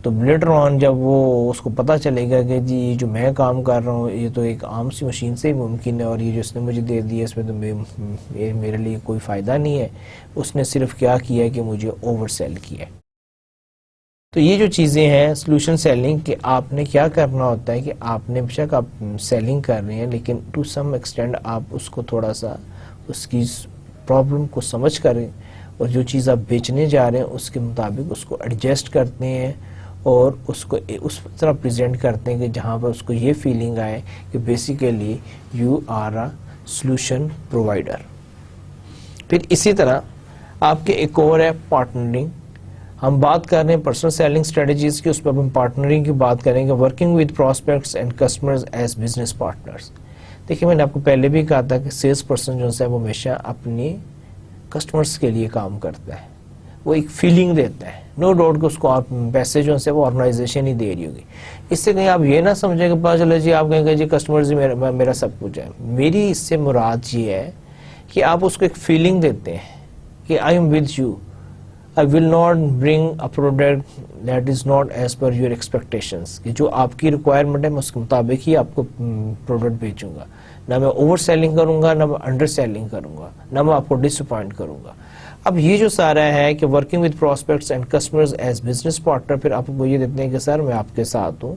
تو لیٹر آن جب وہ اس کو پتہ چلے گا کہ جی جو میں کام کر رہا ہوں یہ تو ایک عام سی مشین سے ہی ممکن ہے, اور یہ جو اس نے مجھے دے دی ہے اس میں تو میرے لیے کوئی فائدہ نہیں ہے, اس نے صرف کیا کیا کہ مجھے اوور سیل کیا ہے. تو یہ جو چیزیں ہیں سلوشن سیلنگ, کہ آپ نے کیا کرنا ہوتا ہے کہ آپ نے بے شک آپ سیلنگ کر رہے ہیں, لیکن ٹو سم ایکسٹینڈ آپ اس کو تھوڑا سا اس کی پرابلم کو سمجھ کریں, اور جو چیز آپ بیچنے جا رہے ہیں اس کے مطابق اس کو ایڈجسٹ کرتے ہیں, اور اس کو اس طرح پریزنٹ کرتے ہیں کہ جہاں پر اس کو یہ فیلنگ آئے کہ basically you are a solution provider. پھر اسی طرح آپ کے ایک اور ہے پارٹنرنگ. ہم بات کر رہے ہیں پرسنل سیلنگ اسٹریٹجیز کی, اس پہ ہم پارٹنرنگ کی بات کریں گے, working with prospects and customers as business partners. دیکھیں میں نے آپ کو پہلے بھی کہا تھا کہ سیلس پرسن جو ہے وہ ہمیشہ اپنی کسٹمرز کے لیے کام کرتا ہے, وہ ایک فیلنگ دیتا ہے. نو ڈاؤٹ کہ اس کو آپ پیسے جو ہے وہ آرگنائزیشن ہی دے رہی ہوگی. اس سے کہیں آپ یہ نہ سمجھیں کہ پتا چلے جی آپ کہیں گے جی کسٹمرز ہی میرا سب کچھ ہے. میری اس سے مراد یہ ہے کہ آپ اس کو ایک فیلنگ دیتے ہیں کہ I am with you, I will not bring a product that is not as per your expectations, کہ جو آپ کی ریکوائرمنٹ ہے میں اس کے مطابق ہی آپ کو پروڈکٹ بیچوں گا, نہ میں اوور سیلنگ کروں گا, نہ میں انڈر سیلنگ کروں گا, نہ میں آپ کو ڈس اپوائنٹ کروں گا. اب یہ جو سارا ہے کہ working with prospects and customers as business partner, پھر آپ کو یہ دیتے ہیں کہ سر میں آپ کے ساتھ ہوں,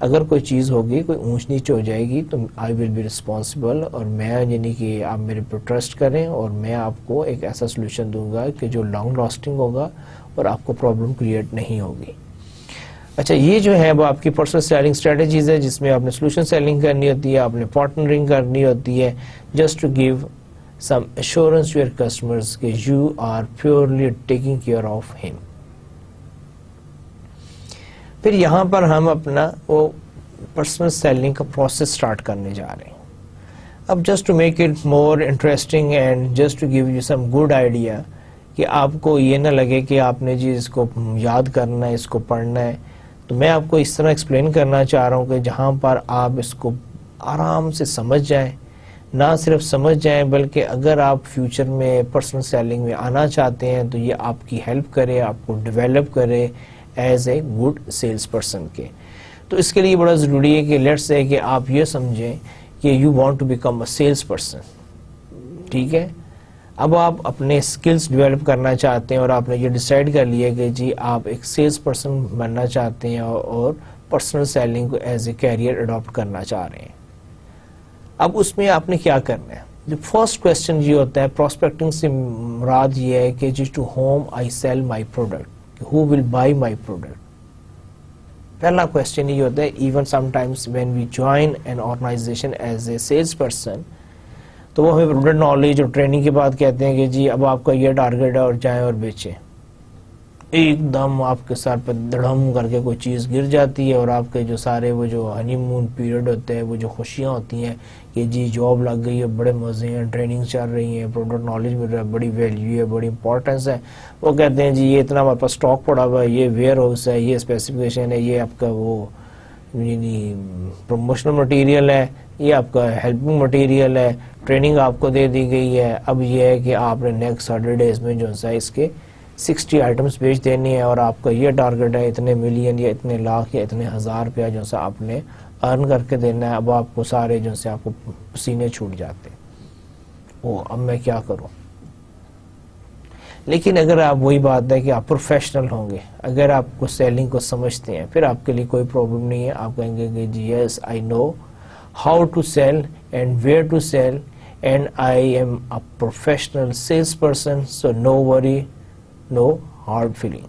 اگر کوئی چیز ہوگی, کوئی اونچ نیچ ہو جائے گی تو آئی ول بی رسپانسبل, اور میں یعنی کہ آپ میرے پر ٹرسٹ کریں, اور میں آپ کو ایک ایسا سلوشن دوں گا کہ جو لانگ لاسٹنگ ہوگا اور آپ کو پرابلم کریٹ نہیں ہوگی. اچھا یہ جو ہے وہ آپ کی پرسنل سیلنگ اسٹریٹجیز ہے, جس میں آپ نے سلوشن سیلنگ کرنی ہوتی ہے, آپ نے پارٹنرنگ کرنی ہوتی ہے, just to give some assurance to your customers کہ you are purely taking care of them. پھر یہاں پر ہم اپنا وہ پرسنل سیلنگ کا پروسیس سٹارٹ کرنے جا رہے ہیں. اب just to make it more interesting and just to give you some good idea کہ آپ کو یہ نہ لگے کہ آپ نے جی اس کو یاد کرنا ہے، اس کو پڑھنا ہے، تو میں آپ کو اس طرح ایکسپلین کرنا چاہ رہا ہوں کہ جہاں پر آپ اس کو آرام سے سمجھ جائیں، نہ صرف سمجھ جائیں بلکہ اگر آپ فیوچر میں پرسنل سیلنگ میں آنا چاہتے ہیں تو یہ آپ کی ہیلپ کرے، آپ کو ڈیولپ کرے as a good sales person کے. تو اس کے لیے بڑا ضروری ہے کہ لیٹس سے کہ آپ یہ سمجھیں کہ you want to become a sales person. ٹھیک ہے، اب آپ اپنے سکلز ڈیولپ کرنا چاہتے ہیں اور آپ نے یہ ڈیسائیڈ کر لیا کہ جی آپ ایک سیلس پرسن بننا چاہتے ہیں اور پرسنل سیلنگ کو ایز اے کیریئر اڈاپٹ کرنا چاہ رہے ہیں. اب اس میں آپ نے کیا کرنا ہے؟ جو فرسٹ کویسچن یہ ہوتا ہے پراسپیکٹنگ سے مراد یہ ہے کہ جی to whom I sell my product, who will buy my product. پہلا کویسچن یہ ہوتا ہے even some times when we join an organisation as a sales person تو وہ ہمیں پروڈکٹ نالج اور ٹریننگ کے بعد کہتے ہیں کہ جی اب آپ کا یہ ٹارگیٹ ہے اور جائیں اور بیچیں. ایک دم آپ کے سر پہ دڑم کر کے کوئی چیز گر جاتی ہے اور آپ کے جو سارے وہ جو ہنی مون پیریڈ ہوتے ہیں، وہ جو خوشیاں ہوتی ہیں کہ جی جاب لگ گئی ہے، بڑے مزے ہیں، ٹریننگ چل رہی ہیں، پروڈکٹ نالج مل رہا ہے، بڑی ویلیو ہے، بڑی امپورٹنس ہے، وہ کہتے ہیں جی یہ اتنا ہمارے پاس اسٹاک پڑا ہوا ہے، یہ ویئر ہاؤس ہے، یہ اسپیسیفکیشن ہے، یہ آپ کا وہ یعنی پروموشنل مٹیریل ہے، یہ آپ کا ہیلپنگ مٹیریل ہے، ٹریننگ آپ کو دے دی گئی ہے. اب یہ ہے کہ آپ نے نیکسٹ 100 ڈیز میں جو ہے اس کے 60 آئٹمس بیچ دینی ہے اور آپ کا یہ ٹارگیٹ ہے اتنے ملین یا اتنے لاکھ یا اتنے ہزار روپیہ جو ہے آپ نے ارن کر کے دینا ہے. اب آپ کو سارے جو ہے آپ کو پسینے چھوٹ جاتے ہیں، اب میں کیا کروں. لیکن اگر آپ وہی بات ہے کہ آپ پروفیشنل ہوں گے، اگر آپ کو سیلنگ کو سمجھتے ہیں، پھر آپ کے لیے کوئی پرابلم نہیں ہے. آپ کہیں گے کہ جی yes I know how to sell and where to sell and I am a professional sales person, so no worry, no hard feeling.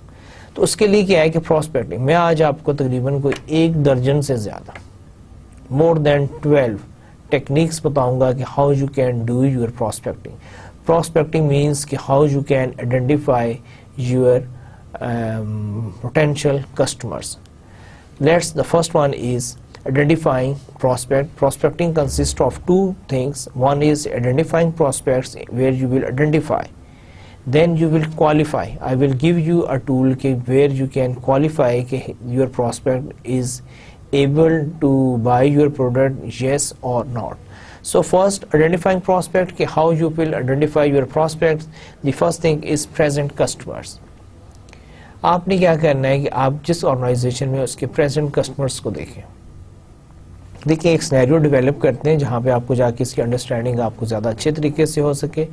تو اس کے لیے کیا ہے کہ پراسپیکٹنگ میں آج آپ کو تقریباً کوئی 1 درجن سے زیادہ مور دین 12 ٹیکنیکس بتاؤں گا کہ how you can do your prospecting. Prospecting means کہ how you can identify your potential customers. The first one is identifying prospect. Prospecting consists of 2 things. One is identifying prospects where you will identify. Then you will qualify. I will give you a tool where you can qualify your prospect is able to buy your product, yes or not. So first, identifying prospect, how you will identify your prospects. The first thing is present customers. آپ نے کیا کرنا ہے کہ آپ جس organization میں اس کے پریزنٹ کسٹمرز کو دیکھیں ایک سینیریو ڈیولپ کرتے ہیں جہاں پہ آپ کو جا کے اس کی انڈرسٹینڈنگ آپ کو زیادہ اچھے طریقے سے ہو سکے.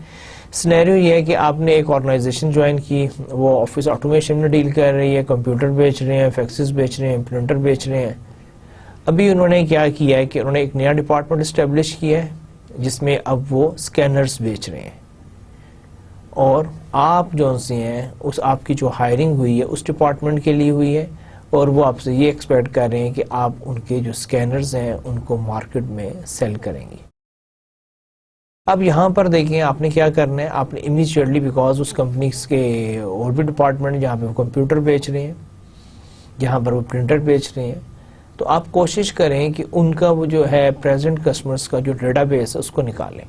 سینیریو یہ ہے کہ آپ نے ایک آرگنائزیشن جوائن کی، وہ آفس آٹومیشن میں ڈیل کر رہی ہے، کمپیوٹر بیچ رہے ہیں، فیکسز بیچ رہے ہیں، پرنٹر بیچ رہے ہیں. ابھی انہوں نے کیا ہے کہ انہوں نے ایک نیا ڈپارٹمنٹ اسٹیبلش کیا ہے جس میں اب وہ اسکینرز بیچ رہے ہیں، اور آپ جو سے ہیں اس آپ کی جو ہائرنگ ہوئی ہے اس ڈپارٹمنٹ کے لیے ہوئی ہے، اور وہ آپ سے یہ ایکسپیکٹ کر رہے ہیں کہ آپ ان کے جو اسکینرز ہیں ان کو مارکیٹ میں سیل کریں گے. اب یہاں پر دیکھیں آپ نے کیا کرنا ہے، آپ نے امیجیٹلی بیکاز اس کمپنیز کے اور بھی ڈپارٹمنٹ جہاں پہ وہ کمپیوٹر بیچ رہے ہیں، جہاں پر وہ پرنٹر بیچ رہے ہیں، تو آپ کوشش کریں کہ ان کا وہ جو ہے پریزنٹ کسٹمرز کا جو ڈیٹا بیس ہے اس کو نکالیں.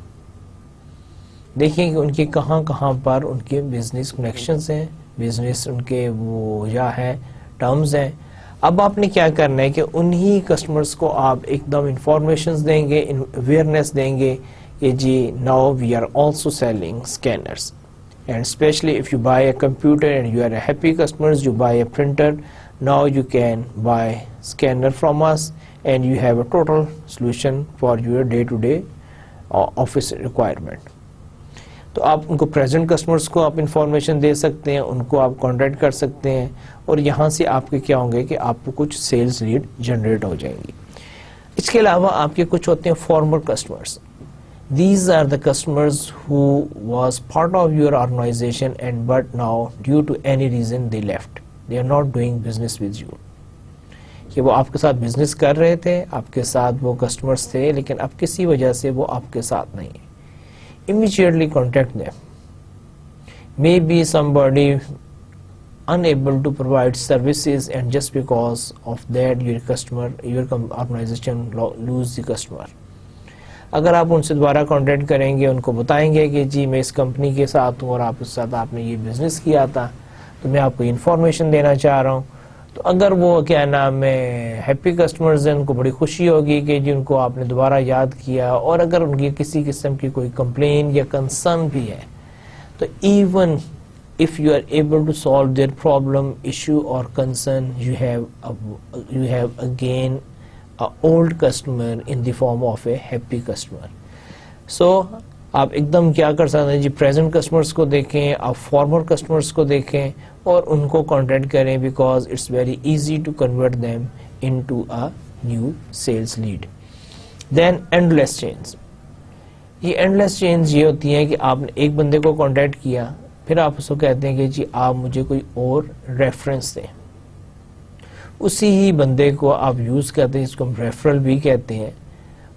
دیکھیں کہ ان کے کہاں پر ان کے بزنس کنیکشنز ہیں، بزنس ان کے وہ یا ہے ٹرمز ہیں. اب آپ نے کیا کرنا ہے کہ انہی کسٹمرز کو آپ ایک دم انفارمیشنز دیں گے، اویئرنیس دیں گے کہ جی now we are also selling scanners and specially if you buy a computer and you are a happy customers, you buy a printer, now you can buy scanner from us and you have a total solution for your day to day office requirement. تو آپ ان کو present customers کو آپ information دے سکتے ہیں، ان کو آپ contact کر سکتے ہیں، اور یہاں سے آپ کے کیا ہوں گے کہ آپ کو کچھ سیلز لیڈ جنریٹ ہو جائیں گی. اس کے علاوہ آپ کے کچھ ہوتے ہیں former customers. These are the customers who was part of your organisation and but now due to any reason they left, they are not doing business with you. کہ وہ آپ کے ساتھ بزنس کر رہے تھے، آپ کے ساتھ وہ کسٹمرز تھے، لیکن اب کسی وجہ سے وہ آپ کے ساتھ نہیں ہیں. Immediately contact them. Maybe somebody unable to provide services and just because of that your organization lose the customer. اگر آپ ان سے دوبارہ کانٹیکٹ کریں گے، ان کو بتائیں گے کہ جی میں اس کمپنی کے ساتھ ہوں اور آپ اس ساتھ آپ نے یہ بزنس کیا تھا، تو میں آپ کو انفارمیشن دینا چاہ رہا ہوں، تو اگر وہ کیا نام ہے ہیپی کسٹمرز ہیں، ان کو بڑی خوشی ہوگی کہ جن کو آپ نے دوبارہ یاد کیا. اور اگر ان کی کسی قسم کی کوئی کمپلین یا کنسرن بھی ہے تو even if you are able to solve their problem, issue or concern, you have again a old customer in the form of a happy customer. So آپ ایک دم کیا کر سکتے ہیں جی، پریزنٹ کسٹمرز کو دیکھیں، آپ فارمر کسٹمرز کو دیکھیں اور ان کو کانٹیکٹ کریں، because it's very easy to convert them into a new sales lead. Then endless chains. یہ اینڈ لیس چینز یہ ہوتی ہیں کہ آپ نے ایک بندے کو کانٹیکٹ کیا، پھر آپ اس کو کہتے ہیں کہ جی آپ مجھے کوئی اور ریفرنس دیں، اسی ہی بندے کو آپ یوز کرتے ہیں، اس کو ہم ریفرل بھی کہتے ہیں،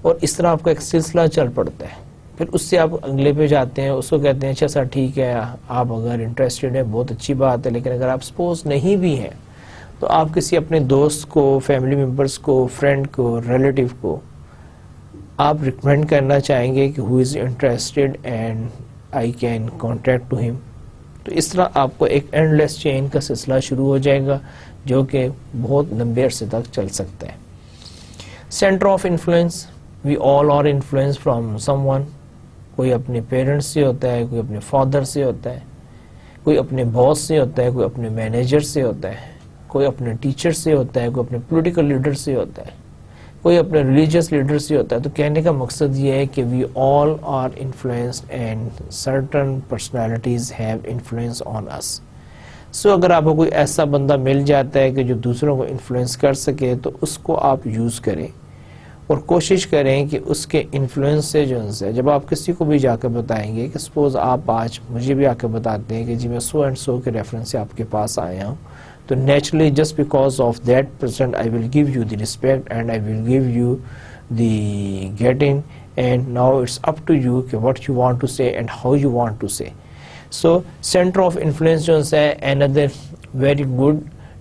اور اس طرح آپ کا ایک سلسلہ چل پڑتا ہے. پھر اس سے آپ اگلے پہ جاتے ہیں، اس کو کہتے ہیں اچھا سر ٹھیک ہے، آپ اگر انٹرسٹڈ ہیں بہت اچھی بات ہے، لیکن اگر آپ سپوز نہیں بھی ہیں تو آپ کسی اپنے دوست کو، فیملی ممبرس کو، فرینڈ کو، ریلیٹیو کو آپ ریکمینڈ کرنا چاہیں گے کہ who is interested and I can contact to him. تو اس طرح آپ کو ایک اینڈ لیس چین کا سلسلہ شروع ہو جائے گا جو کہ بہت لمبے عرصے تک چل سکتا ہے. Centre of influence. We all are influence from someone. کوئی اپنے پیرنٹس سے ہوتا ہے، کوئی اپنے فادر سے ہوتا ہے، کوئی اپنے باس سے ہوتا ہے، کوئی اپنے مینیجر سے ہوتا ہے، کوئی اپنے ٹیچر سے ہوتا ہے، کوئی اپنے پولیٹیکل لیڈر سے ہوتا ہے، کوئی اپنے ریلیجیس لیڈر سے ہوتا ہے. تو کہنے کا مقصد یہ ہے کہ we all are influenced and certain personalities have influence on us. So اگر آپ کو کوئی ایسا بندہ مل جاتا ہے کہ جو دوسروں کو انفلوئنس کر سکے تو اس کو آپ یوز کریں اور کوشش کریں کہ اس کے انفلوئنس سے جو ہے، جب آپ کسی کو بھی جا کے بتائیں گے کہ سپوز آپ آج مجھے بھی آ کے بتاتے ہیں کہ جی میں سو اینڈ سو کے ریفرنس سے آپ کے پاس آیا ہوں، تو naturally just because of that person I will give you the respect and I will give you the getting, and now it's up to you کہ what you want to say and how you want to say. So centre of influence جو ہے another very good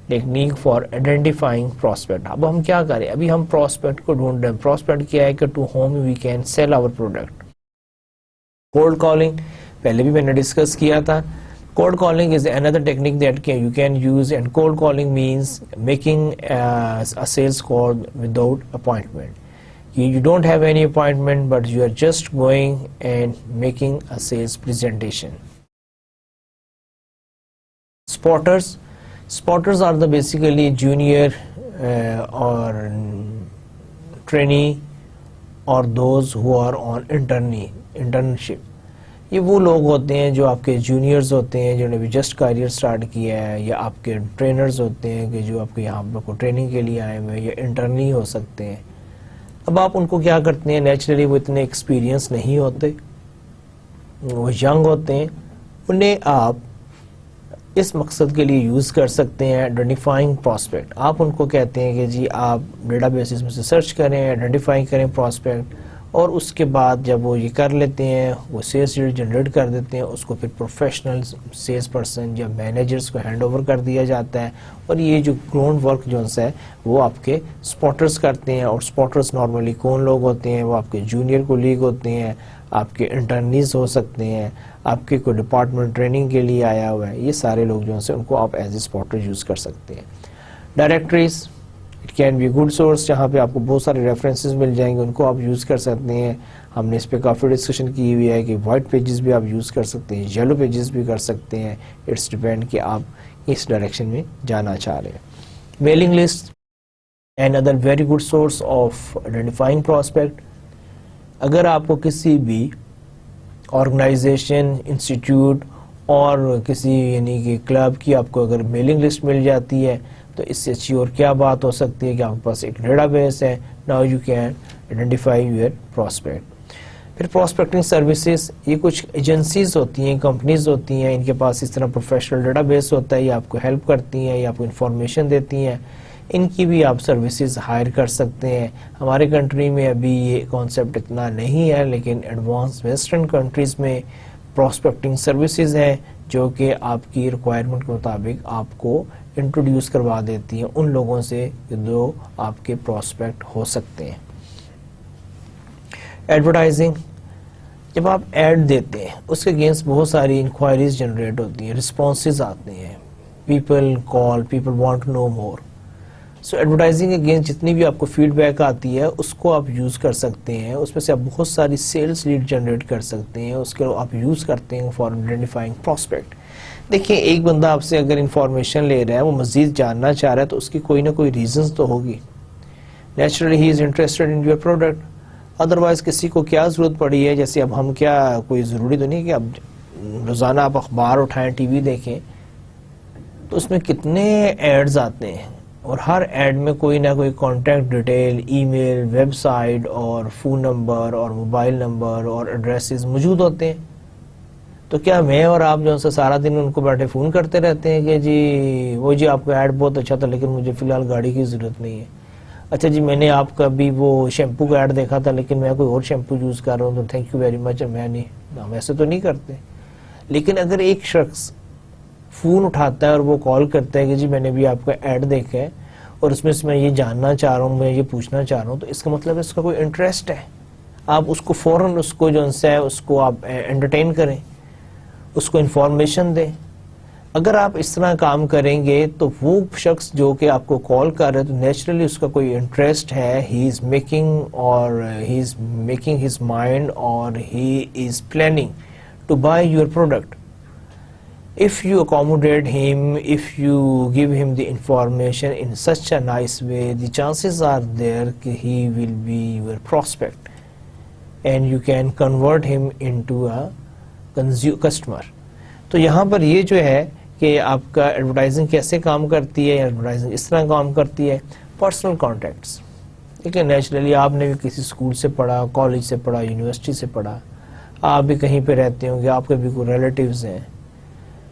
technique for identifying prospect. اب ہم کیا کریں، ابھی ہم prospect کو ڈھونڈ رہے ہیں. پراسپیکٹ کیا ہے کہ to whom we can sell our product. Cold calling پہلے بھی میں نے ڈسکس کیا تھا. Cold calling is another technique that you can use, and cold calling means making a sales call without appointment. You don't have any appointment, but you are just going and making a sales presentation. Spotters. Spotters are the basically junior or trainee or those who are on internship. یہ وہ لوگ ہوتے ہیں جو آپ کے juniors ہوتے ہیں، جنہوں نے بھی جسٹ کیریئر سٹارٹ کیا ہے، یا آپ کے ٹرینرز ہوتے ہیں کہ جو آپ کے یہاں پر کو ٹریننگ کے لیے آئے ہوئے ہیں، یا انٹرنی ہو سکتے ہیں. اب آپ ان کو کیا کرتے ہیں، نیچرلی وہ اتنے ایکسپیرینس نہیں ہوتے، وہ ینگ ہوتے ہیں، انہیں آپ اس مقصد کے لیے یوز کر سکتے ہیں آئیڈینٹیفائنگ پراسپیکٹ. آپ ان کو کہتے ہیں کہ جی آپ ڈیٹا بیسز میں سے سرچ کریں، آئیڈینٹیفائی کریں پراسپیکٹ، اور اس کے بعد جب وہ یہ کر لیتے ہیں، وہ سیلس لیڈ جنریٹ کر دیتے ہیں، اس کو پھر پروفیشنل سیلس پرسن یا مینیجرز کو ہینڈ اوور کر دیا جاتا ہے. اور یہ جو گراؤنڈ ورک جو ہے وہ آپ کے اسپاٹرز کرتے ہیں. اور اسپاٹرز نارملی کون لوگ ہوتے ہیں، وہ آپ کے جونیئر کولیگ ہوتے ہیں، آپ کے انٹرنیز ہو سکتے ہیں، آپ کے کوئی ڈپارٹمنٹ ٹریننگ کے لیے آیا ہوا ہے. یہ سارے لوگ جو ہیں ان کو آپ ایز اے اسپاٹر یوز کر سکتے ہیں. Directories it can be good source, جہاں پہ آپ کو بہت سارے ریفرنسز مل جائیں گے، ان کو آپ یوز کر سکتے ہیں. ہم نے اس پہ کافی ڈسکشن کی ہوئی ہے کہ وائٹ پیجز بھی آپ یوز کر سکتے ہیں، یلو پیجز بھی کر سکتے ہیں. اٹس ڈیپینڈ کہ آپ اس ڈائریکشن میں جانا چاہ رہے ہیں. Mailing list another very good source of identifying prospect. اگر آپ کو کسی بھی آرگنائزیشن، انسٹیٹیوٹ اور کسی یعنی کہ کلب کی آپ کو اگر میلنگ لسٹ مل جاتی ہے تو اس سے اچھی اور کیا بات ہو سکتی ہے کہ آپ کے پاس ایک ڈیٹا بیس ہے. Now you can identify your prospect. پھر پراسپیکٹنگ سروسز، یہ کچھ ایجنسیز ہوتی ہیں، کمپنیز ہوتی ہیں، ان کے پاس اس طرح پروفیشنل ڈیٹا بیس ہوتا ہے، یہ آپ کو ہیلپ کرتی ہیں، یہ آپ کو انفارمیشن دیتی ہیں. ان کی بھی آپ سروسز ہائر کر سکتے ہیں. ہمارے کنٹری میں ابھی یہ کانسیپٹ اتنا نہیں ہے، لیکن ایڈوانس ویسٹرن کنٹریز میں پراسپیکٹنگ سروسز ہیں جو کہ آپ کی ریکوائرمنٹ کے مطابق آپ کو انٹروڈیوس کروا دیتی ہیں ان لوگوں سے جو آپ کے پراسپیکٹ ہو سکتے ہیں. ایڈورٹائزنگ، جب آپ ایڈ دیتے ہیں اس کے اگینسٹ بہت ساری انکوائریز جنریٹ ہوتی ہیں، رسپانسز آتے ہیں، people call, people want to know more. So advertising against جتنی بھی آپ کو فیڈ بیک آتی ہے اس کو آپ یوز کر سکتے ہیں، اس میں سے آپ بہت ساری سیلز لیڈ جنریٹ کر سکتے ہیں، اس کو آپ یوز کرتے ہیں فار آئیڈینٹیفائنگ پراسپیکٹ. دیکھیں ایک بندہ آپ سے اگر انفارمیشن لے رہا ہے، وہ مزید جاننا چاہ رہا ہے تو اس کی کوئی نہ کوئی ریزنز تو ہوگی. Naturally he is interested in your product. Otherwise کسی کو کیا ضرورت پڑی ہے، جیسے اب ہم کیا کوئی ضروری تو نہیں کہ اب روزانہ آپ اخبار اٹھائیں، ٹی وی دیکھیں تو اس میں کتنے ایڈز آتے ہیں، اور ہر ایڈ میں کوئی نہ کوئی کانٹیکٹ ڈیٹیل، ای میل، ویب سائٹ اور فون نمبر اور موبائل نمبر اور ایڈریسز موجود ہوتے ہیں. تو کیا میں اور آپ جو سے سارا دن ان کو بیٹھے فون کرتے رہتے ہیں کہ جی وہ جی آپ کا ایڈ بہت اچھا تھا لیکن مجھے فی الحال گاڑی کی ضرورت نہیں ہے. اچھا جی میں نے آپ کا بھی وہ شیمپو کا ایڈ دیکھا تھا لیکن میں کوئی اور شیمپو یوز کر رہا ہوں تو تھینک یو ویری مچ. میں نہیں، ہم ایسے تو نہیں کرتے. لیکن اگر ایک شخص فون اٹھاتا ہے اور وہ کال کرتا ہے کہ جی میں نے بھی آپ کا ایڈ دیکھا ہے اور اس میں سے میں یہ جاننا چاہ رہا ہوں، میں یہ پوچھنا چاہ رہا ہوں، تو اس کا مطلب اس کا کوئی انٹرسٹ ہے. آپ اس کو فوراً اس کو جو ہے اس کو آپ انٹرٹین کریں، اس کو انفارمیشن دیں. اگر آپ اس طرح کام کریں گے تو وہ شخص جو کہ آپ کو کال کر رہے تو نیچرلی اس کا کوئی انٹرسٹ ہے، he is making his mind اور he is planning to buy your product. If you accommodate him, if you give him the information in such a nice way, the chances are there that he will be your prospect and you can convert him into a customer. تو یہاں پر یہ جو ہے کہ آپ کا advertising کیسے کام کرتی ہے، ایڈورٹائزنگ اس طرح کام کرتی ہے. پرسنل کانٹیکٹس، لیکن نیچرلی آپ نے بھی کسی اسکول سے پڑھا، کالج سے پڑھا، یونیورسٹی سے پڑھا، آپ بھی کہیں پہ رہتے ہوں گے، آپ کے بھی کوئی ریلیٹیوز ہیں،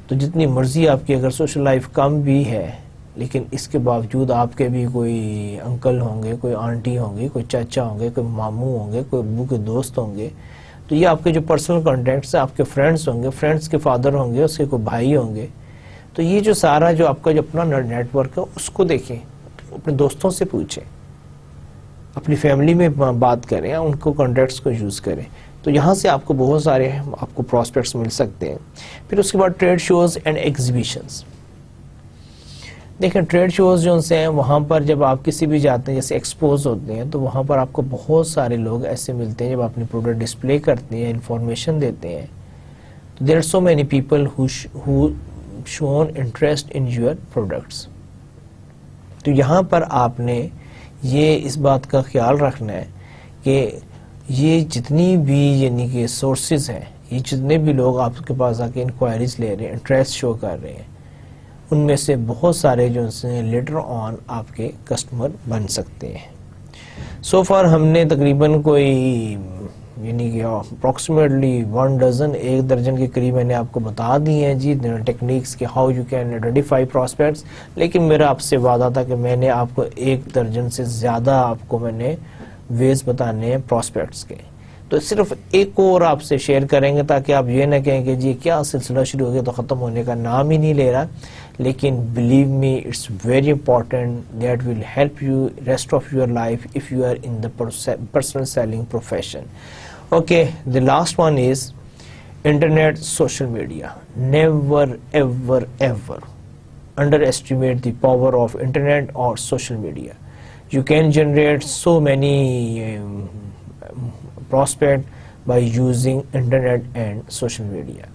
تو جتنی مرضی آپ کی اگر سوشل لائف کم بھی ہے لیکن اس کے باوجود آپ کے بھی کوئی انکل ہوں گے، کوئی آنٹی ہوں گے، کوئی چاچا ہوں گے، کوئی ماموں ہوں گے، کوئی ابو کے دوست ہوں گے. تو یہ آپ کے جو پرسنل کانٹیکٹس ہیں، آپ کے فرینڈس ہوں گے، فرینڈس کے فادر ہوں گے، اس کے کوئی بھائی ہوں گے. تو یہ جو سارا جو آپ کا جو اپنا نیٹ ورک ہے اس کو دیکھیں، اپنے دوستوں سے پوچھیں، اپنی فیملی میں بات کریں، ان کو کانٹیکٹس کو یوز کریں. تو یہاں سے آپ کو بہت سارے آپ کو پراسپیکٹس مل سکتے ہیں. پھر اس کے بعد ٹریڈ شوز اینڈ ایگزیبیشنز. دیکھیں ٹریڈ شوز جو ہیں وہاں پر جب آپ کسی بھی جاتے ہیں، جیسے ایکسپوز ہوتے ہیں، تو وہاں پر آپ کو بہت سارے لوگ ایسے ملتے ہیں جب آپ اپنی پروڈکٹ ڈسپلے کرتے ہیں، انفارمیشن دیتے ہیں. تو there are so many people who shown interest in your products. تو یہاں پر آپ نے یہ اس بات کا خیال رکھنا ہے کہ یہ جتنی بھی یعنی کہ سورسز ہیں، یہ جتنے بھی لوگ آپ کے پاس آ کے انکوائریز لے رہے ہیں، انٹرسٹ شو کر رہے ہیں، ان میں سے بہت سارے جو ہیں لیٹر آن آپ کے کسٹمر بن سکتے ہیں. سو فار ہم نے تقریباً کوئی یعنی کہ اپروکسیمیٹلی 1 درجن کے قریب میں نے آپ کو بتا دی ہیں جی ٹیکنیکس کہ how you can identify prospects. لیکن میرا آپ سے وعدہ تھا کہ میں نے آپ کو 1 درجن سے زیادہ آپ کو میں نے ویز بتانے ہیں پراسپیکٹس کے. تو صرف ایک اور آپ سے شیئر کریں گے تاکہ آپ یہ نہ کہیں کہ جی کیا سلسلہ شروع ہو گیا تو ختم ہونے کا نام ہی نہیں لے رہا. لیکن believe me it's very important, that will help you rest of your life if you are in the personal selling profession. Okay, the last one is internet social media. Never ever ever underestimate the power of internet or social media. You can generate so many prospect by using internet and social media.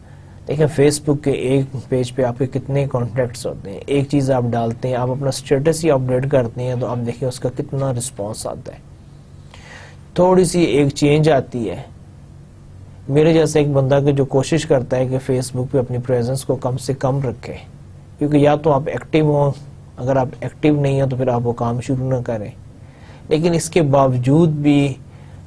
دیکھیں face بک کے ایک page پہ آپ کے کتنے contacts ہوتے ہیں. ایک چیز آپ ڈالتے ہیں، آپ اپنا اسٹیٹس ہی اپڈیٹ کرتے ہیں تو آپ دیکھیں اس کا کتنا رسپانس آتا ہے. تھوڑی سی ایک چینج آتی ہے. میرے جیسا ایک بندہ کہ جو کوشش کرتا ہے کہ فیس بک پہ اپنی پریزنس کو کم سے کم رکھے، کیونکہ یا تو آپ ایکٹیو ہوں، اگر آپ ایکٹیو نہیں ہیں تو پھر آپ وہ کام شروع نہ کریں. لیکن اس کے باوجود بھی،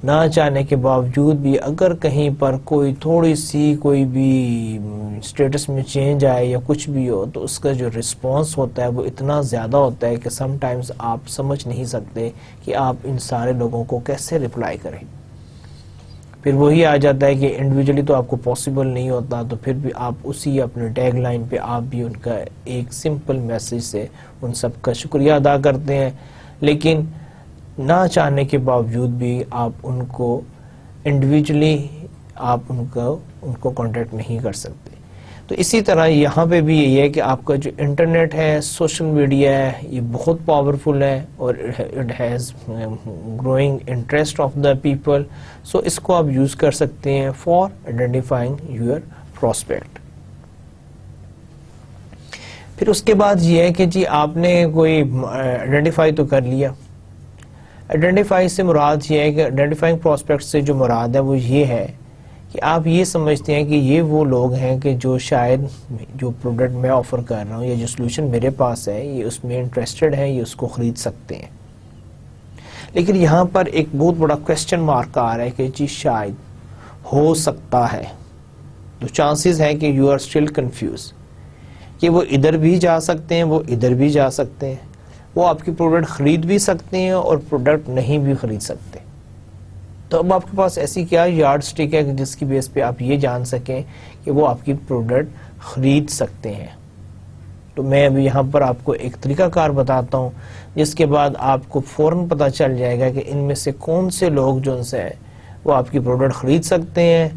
نہ چاہنے کے باوجود بھی، اگر کہیں پر کوئی تھوڑی سی کوئی بھی اسٹیٹس میں چینج آئے یا کچھ بھی ہو تو اس کا جو رسپانس ہوتا ہے وہ اتنا زیادہ ہوتا ہے کہ سم ٹائمز آپ سمجھ نہیں سکتے کہ آپ ان سارے لوگوں کو کیسے رپلائی کریں. پھر وہی آ جاتا ہے کہ انڈیویجولی تو آپ کو پاسبل نہیں ہوتا، تو پھر بھی آپ اسی اپنے ٹیگ لائن پہ آپ بھی ان کا ایک سمپل میسج سے ان سب کا شکریہ ادا کرتے ہیں. لیکن نہ چاہنے کے باوجود بھی آپ ان کو انڈیویجولی آپ ان کو کانٹیکٹ نہیں کر سکتے. تو اسی طرح یہاں پہ بھی یہی ہے کہ آپ کا جو انٹرنیٹ ہے، سوشل میڈیا ہے، یہ بہت پاورفل ہے اور it has growing interest of the people. So اس کو آپ یوز کر سکتے ہیں فار آئیڈینٹیفائنگ یور پراسپیکٹ. پھر اس کے بعد یہ ہے کہ جی آپ نے کوئی آئیڈینٹیفائی تو کر لیا. آئیڈینٹیفائی سے مراد یہ ہے کہ آئیڈینٹیفائنگ پراسپیکٹ سے جو مراد ہے وہ یہ ہے کہ آپ یہ سمجھتے ہیں کہ یہ وہ لوگ ہیں کہ جو شاید جو پروڈکٹ میں آفر کر رہا ہوں یا جو سلوشن میرے پاس ہے یہ اس میں انٹرسٹڈ ہیں، یہ اس کو خرید سکتے ہیں. لیکن یہاں پر ایک بہت بڑا کویسچن مارک آ رہا ہے کہ جی شاید ہو سکتا ہے. تو چانسز ہے کہ یو آر اسٹل کنفیوز کہ وہ ادھر بھی جا سکتے ہیں، وہ ادھر بھی جا سکتے ہیں، وہ آپ کی پروڈکٹ خرید بھی سکتے ہیں اور پروڈکٹ نہیں بھی خرید سکتے. تو اب آپ کے پاس ایسی کیا یارڈ سٹک ہے کہ جس کی بیس پہ آپ یہ جان سکیں کہ وہ آپ کی پروڈکٹ خرید سکتے ہیں. تو میں ابھی یہاں پر آپ کو ایک طریقہ کار بتاتا ہوں جس کے بعد آپ کو فوراً پتہ چل جائے گا کہ ان میں سے کون سے لوگ جو سے وہ آپ کی پروڈکٹ خرید سکتے ہیں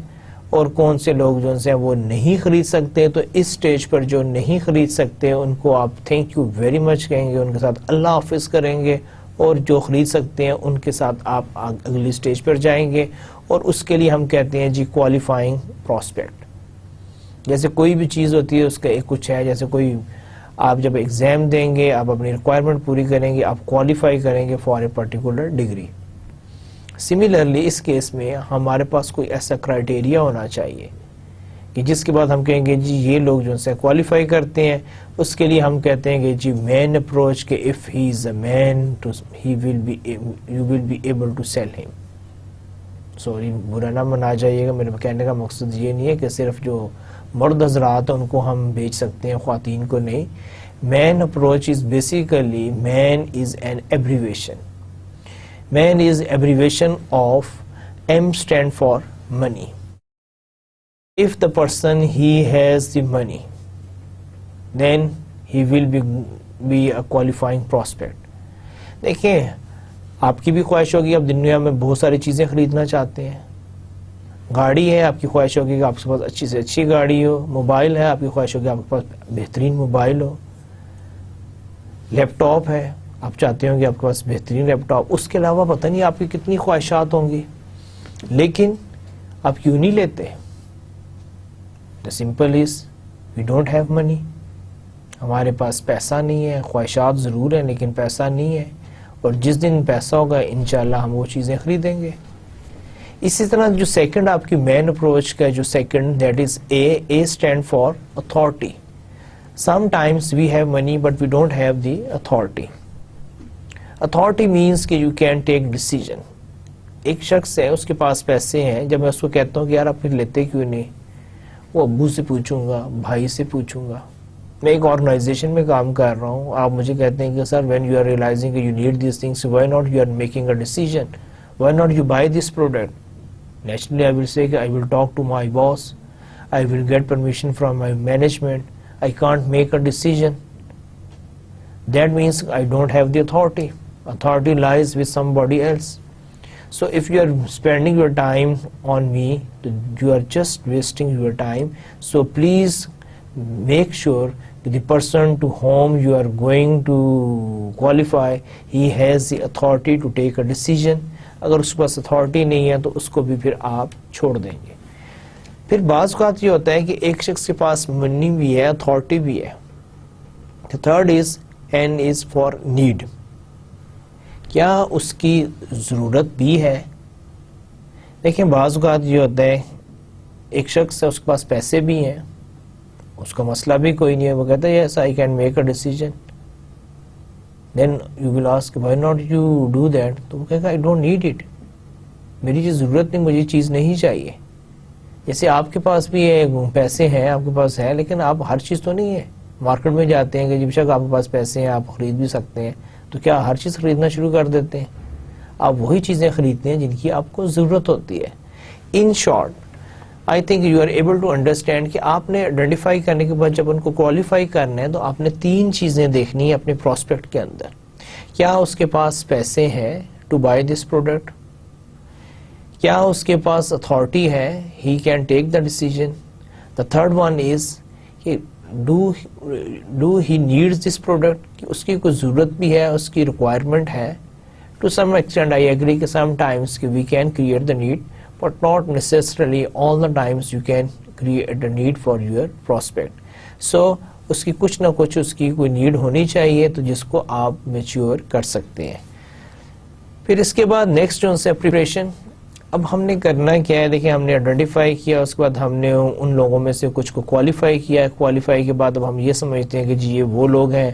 اور کون سے لوگ جو سے وہ نہیں خرید سکتے. تو اس سٹیج پر جو نہیں خرید سکتے ان کو آپ تھینک یو ویری مچ کہیں گے، ان کے ساتھ اللہ حافظ کریں گے، اور جو خرید سکتے ہیں ان کے ساتھ آپ اگلی سٹیج پر جائیں گے. اور اس کے لیے ہم کہتے ہیں جی کوالیفائنگ پراسپیکٹ. جیسے کوئی بھی چیز ہوتی ہے اس کا ایک کچھ ہے، جیسے کوئی آپ جب ایگزام دیں گے، آپ اپنی ریکوائرمنٹ پوری کریں گے، آپ کوالیفائی کریں گے for a particular degree. Similarly اس کیس میں ہمارے پاس کوئی ایسا کرائٹیریا ہونا چاہیے کہ جس کے بعد ہم کہیں گے جی یہ لوگ جو سے کوالیفائی کرتے ہیں. اس کے لیے ہم کہتے ہیں کہ جی مین اپروچ کہ if he is a man you will be able to sell him. Sorry برا نہ منا جائیے گا، میرے کہنے کا مقصد یہ نہیں ہے کہ صرف جو مرد حضرات ہیں ان کو ہم بیچ سکتے ہیں، خواتین کو نہیں. MAN approach is basically MAN is an abbreviation. MAN is abbreviation of M stand for money. If the person he has the money, then he will be a qualifying prospect. دیکھیں آپ کی بھی خواہش ہوگی، آپ دنیا میں بہت ساری چیزیں خریدنا چاہتے ہیں. گاڑی ہے، آپ کی خواہش ہوگی کہ آپ کے پاس اچھی سے اچھی گاڑی ہو. موبائل ہے، آپ کی خواہش ہوگی آپ کے پاس بہترین موبائل ہو. لیپ ٹاپ ہے، آپ چاہتے ہوں کہ آپ کے پاس بہترین لیپ ٹاپ. اس کے علاوہ پتہ نہیں آپ کی کتنی خواہشات ہوں گی، لیکن آپ کیوں نہیں لیتے؟ The simple is we don't have money. ہمارے پاس پیسہ نہیں ہے. خواہشات ضرور ہیں لیکن پیسہ نہیں ہے، اور جس دن پیسہ ہوگا انشاءاللہ ہم وہ چیزیں خریدیں گے. اسی طرح جو سیکنڈ آپ کی مین اپروچ کا جو second that is A stand for authority. Sometimes we have money but we don't have the authority. Authority means کہ you can take decision. ایک شخص ہے، اس کے پاس پیسے ہیں، جب میں اس کو کہتا ہوں کہ یار آپ پھر لیتے کیوں نہیں، وہ ابو سے پوچھوں گا، بھائی سے پوچھوں گا. میں ایک آرگنائزیشن میں کام کر رہا ہوں، آپ مجھے کہتے ہیں کہ sir when you are realising کہ you need these things why not you are making a decision, why not you buy this product. Naturally I will say کہ I will talk to my boss, I will get permission from my management, I can't make a decision. That means I don't have the authority. Authority lies with somebody else. So if you are spending your time on me, you are just wasting your time. So please make sure that the person to whom you are going to qualify, he has the authority to take a decision. اگر اس کے پاس authority نہیں ہے تو اس کو بھی پھر آپ چھوڑ دیں گے. پھر بعض اوقات یہ ہوتا ہے کہ ایک شخص کے پاس money بھی ہے، authority بھی ہے. The third is N is for need. کیا اس کی ضرورت بھی ہے؟ دیکھیں بعض اوقات یہ ہوتا ہے ایک شخص ہے، اس کے پاس پیسے بھی ہیں، اس کا مسئلہ بھی کوئی نہیں ہے، وہ کہتا ہے yes I can make a decision. Then you will ask why not you do that. تو وہ کہے گا آئی ڈونٹ نیڈ اٹ، میری چیز ضرورت نہیں، مجھے چیز نہیں چاہیے. جیسے آپ کے پاس بھی ہے، پیسے ہیں آپ کے پاس ہے، لیکن آپ ہر چیز تو نہیں ہے. مارکیٹ میں جاتے ہیں کہ جب شک آپ کے پاس پیسے ہیں آپ خرید بھی سکتے ہیں، تو کیا ہر چیز خریدنا شروع کر دیتے ہیں؟ آپ وہی چیزیں خریدتے ہیں جن کی آپ کو ضرورت ہوتی ہے. In short I think you are able to understand کہ آپ نے آئیڈینٹیفائی کرنے کے بعد جب ان کو کوالیفائی کرنا ہے تو آپ نے 3 چیزیں دیکھنی ہے اپنے پراسپیکٹ کے اندر. کیا اس کے پاس پیسے ہیں ٹو بائی دس پروڈکٹ؟ کیا اس کے پاس اتھارٹی ہے, he can take the decision. The third one is کہ do he needs this product, اس کی کوئی ضرورت بھی ہے, اس کی ریکوائرمنٹ ہے. To some extent I agree کہ sometimes we can create the need, but not necessarily all the times you can create the need for your prospect. So اس کی کچھ نہ کچھ اس کی کوئی نیڈ ہونی چاہیے تو جس کو آپ میچور کر سکتے ہیں. پھر اس کے بعد نیکسٹ جو ہے پریپریشن. اب ہم نے کرنا کیا ہے, دیکھیں ہم نے آئیڈینٹیفائی کیا, اس کے بعد ہم نے ان لوگوں میں سے کچھ کو کوالیفائی کیا. کوالیفائی کے بعد اب ہم یہ سمجھتے ہیں کہ جی یہ وہ لوگ ہیں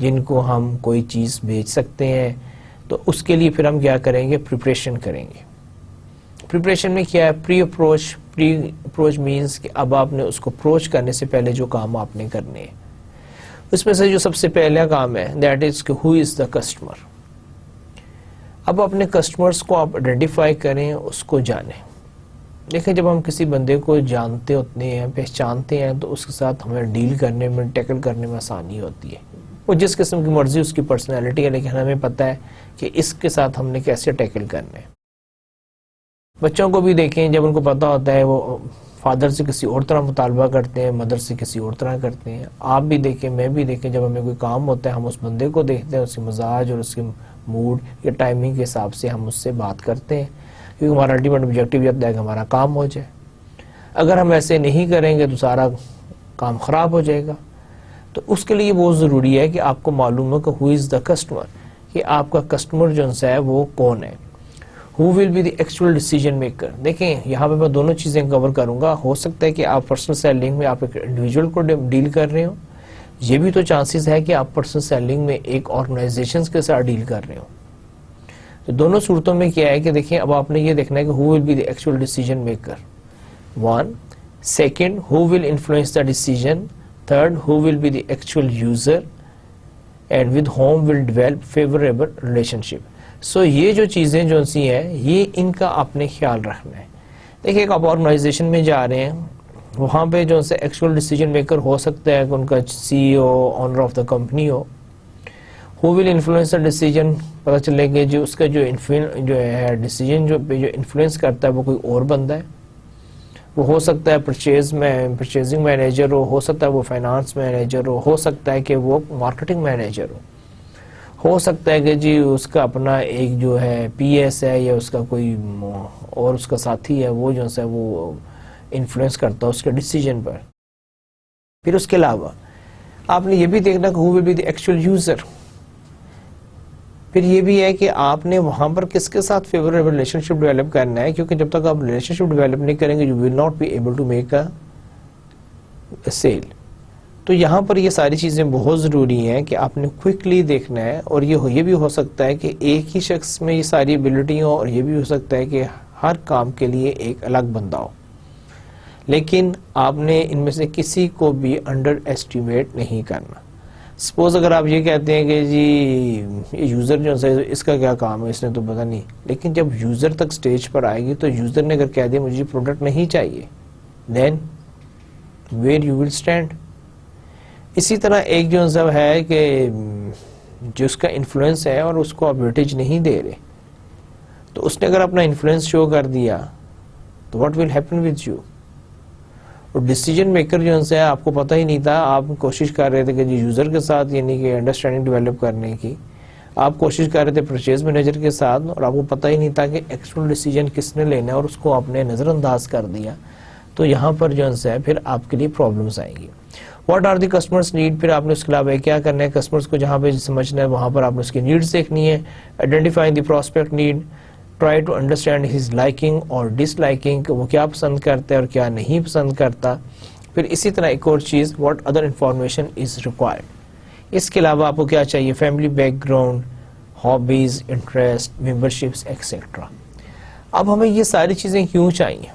جن کو ہم کوئی چیز بیچ سکتے ہیں. تو اس کے لیے پھر ہم کیا کریں گے, پریپریشن کریں گے. پریپریشن میں کیا ہے, پری اپروچ مینس کہ اب آپ نے اس کو اپروچ کرنے سے پہلے جو کام آپ نے کرنے ہیں, اس میں سے جو سب سے پہلا کام ہے دیٹ از کہ ہو از دا کسٹمر. اب اپنے کسٹمرز کو آپ آئیڈینٹیفائی کریں, اس کو جانیں. دیکھیں جب ہم کسی بندے کو جانتے ہوتے ہیں, پہچانتے ہیں, تو اس کے ساتھ ہمیں ڈیل کرنے میں, ٹیکل کرنے میں آسانی ہوتی ہے. وہ جس قسم کی مرضی اس کی پرسنالٹی ہے, لیکن ہمیں پتہ ہے کہ اس کے ساتھ ہم نے کیسے ٹیکل کرنا ہے. بچوں کو بھی دیکھیں, جب ان کو پتہ ہوتا ہے وہ فادر سے کسی اور طرح مطالبہ کرتے ہیں, مدر سے کسی اور طرح کرتے ہیں. آپ بھی دیکھیں, میں بھی دیکھیں, جب ہمیں کوئی کام ہوتا ہے ہم اس بندے کو دیکھتے ہیں, اس کے مزاج اور اس کے موڈ یا ٹائمنگ کے حساب سے ہم اس سے بات کرتے ہیں, کیونکہ ہمارا الٹیمیٹ آبجیکٹو یہ ہوتا ہے کہ ہمارا کام ہو جائے. اگر ہم ایسے نہیں کریں گے تو سارا کام خراب ہو جائے گا. تو اس کے لیے بہت ضروری ہے کہ آپ کو معلوم ہو کہ ہو از دا کسٹمر, کہ آپ کا کسٹمر جو ہے وہ کون ہے. Who will be the actual decision maker. دیکھیں یہاں پہ میں دونوں چیزیں کور کروں گا. ہو سکتا ہے کہ آپ پرسنل سیلنگ میں آپ ایک انڈیویجول کو ڈیل کر رہے ہو, یہ بھی تو چانسز ہے کہ آپ پرسنل سیلنگ میں ایک آرگنائزیشن کے ساتھ ڈیل کر رہے ہو. تو دونوں صورتوں میں کیا ہے کہ دیکھیں اب آپ نے یہ دیکھنا ہے کہ who will be the actual decision maker. One. Second, who will influence the decision. Third, who will be the actual user and with whom will develop favorable relationship. سو یہ جو چیزیں جو سی ہیں یہ ان کا آپ نے خیال رکھنا ہے. دیکھیں آپ آرگنائزیشن میں جا رہے ہیں, وہاں پہ جو سے ایکچوئل ڈیسیجن میکر ہو سکتا ہے کہ ان کا C E O, owner of the company ہو. Who will influence the decision, پتہ چلے گا جو اس کا جو ہے ڈیسیجن جو انفلوئنس کرتا ہے وہ کوئی اور بندہ ہے. وہ ہو سکتا ہے پرچیزنگ مینیجر ہو سکتا ہے وہ فائنانس مینیجر ہو سکتا ہے کہ وہ مارکیٹنگ مینیجر ہو سکتا ہے کہ جی اس کا اپنا ایک جو ہے پی ایس ہے یا اس کا کوئی اور اس کا ساتھی ہے, وہ جو ہے وہ انفلوئنس کرتا ہے اس کے ڈیسیجن پر. پھر اس کے علاوہ آپ نے یہ بھی دیکھنا کہ who will be the actual user. پھر یہ بھی ہے کہ آپ نے وہاں پر کس کے ساتھ فیوریبل ریلیشن شپ ڈیولپ کرنا ہے, کیونکہ جب تک آپ ریلیشن شپ ڈیولپ نہیں کریں گے you will not be able to make a sale. تو یہاں پر یہ ساری چیزیں بہت ضروری ہیں کہ آپ نے کوئکلی دیکھنا ہے. اور یہ بھی ہو سکتا ہے کہ ایک ہی شخص میں یہ ساری ایبلٹی ہو, اور یہ بھی ہو سکتا ہے کہ ہر کام کے لیے ایک الگ بندہ ہو, لیکن آپ نے ان میں سے کسی کو بھی انڈر ایسٹیمیٹ نہیں کرنا. سپوز اگر آپ یہ کہتے ہیں کہ جی یہ یوزر جو ہے اس کا کیا کام ہے, اس نے تو پتہ نہیں, لیکن جب یوزر تک سٹیج پر آئے گی تو یوزر نے اگر کہہ دیا مجھے پروڈکٹ نہیں چاہیے, then where you will stand. اسی طرح ایک جو ہے کہ جو اس کا انفلوئنس ہے اور اس کو آپ ویٹیج نہیں دے رہے, تو اس نے اگر اپنا انفلوئنس شو کر دیا تو what will happen with you. اور ڈیسیجن میکر جو ہے آپ کو پتہ ہی نہیں تھا, آپ کوشش کر رہے تھے کہ جی یوزر کے ساتھ یعنی کہ انڈرسٹینڈنگ ڈیولپ کرنے کی, آپ کوشش کر رہے تھے پرچیز مینیجر کے ساتھ, اور آپ کو پتہ ہی نہیں تھا کہ ایکچوئل ڈیسیجن کس نے لینا ہے, اور اس کو آپ نے نظر انداز کر دیا. تو یہاں پر جو ہے پھر آپ کے لیے پرابلمس آئیں گی. What are the customers need. پھر آپ نے اس کے علاوہ کیا کرنا ہے, کسٹمرس کو جہاں پہ سمجھنا ہے وہاں پر آپ نے اس کی نیڈس دیکھنی ہے. Identifying the prospect need, try to understand his liking اور ڈس لائکنگ, کہ وہ کیا پسند کرتا ہے اور کیا نہیں پسند کرتا. پھر اسی طرح ایک اور چیز, what other information is required. اس کے علاوہ آپ کو کیا چاہیے, family background, hobbies, interest, memberships etcetera. اب ہمیں یہ ساری چیزیں کیوں چاہیے؟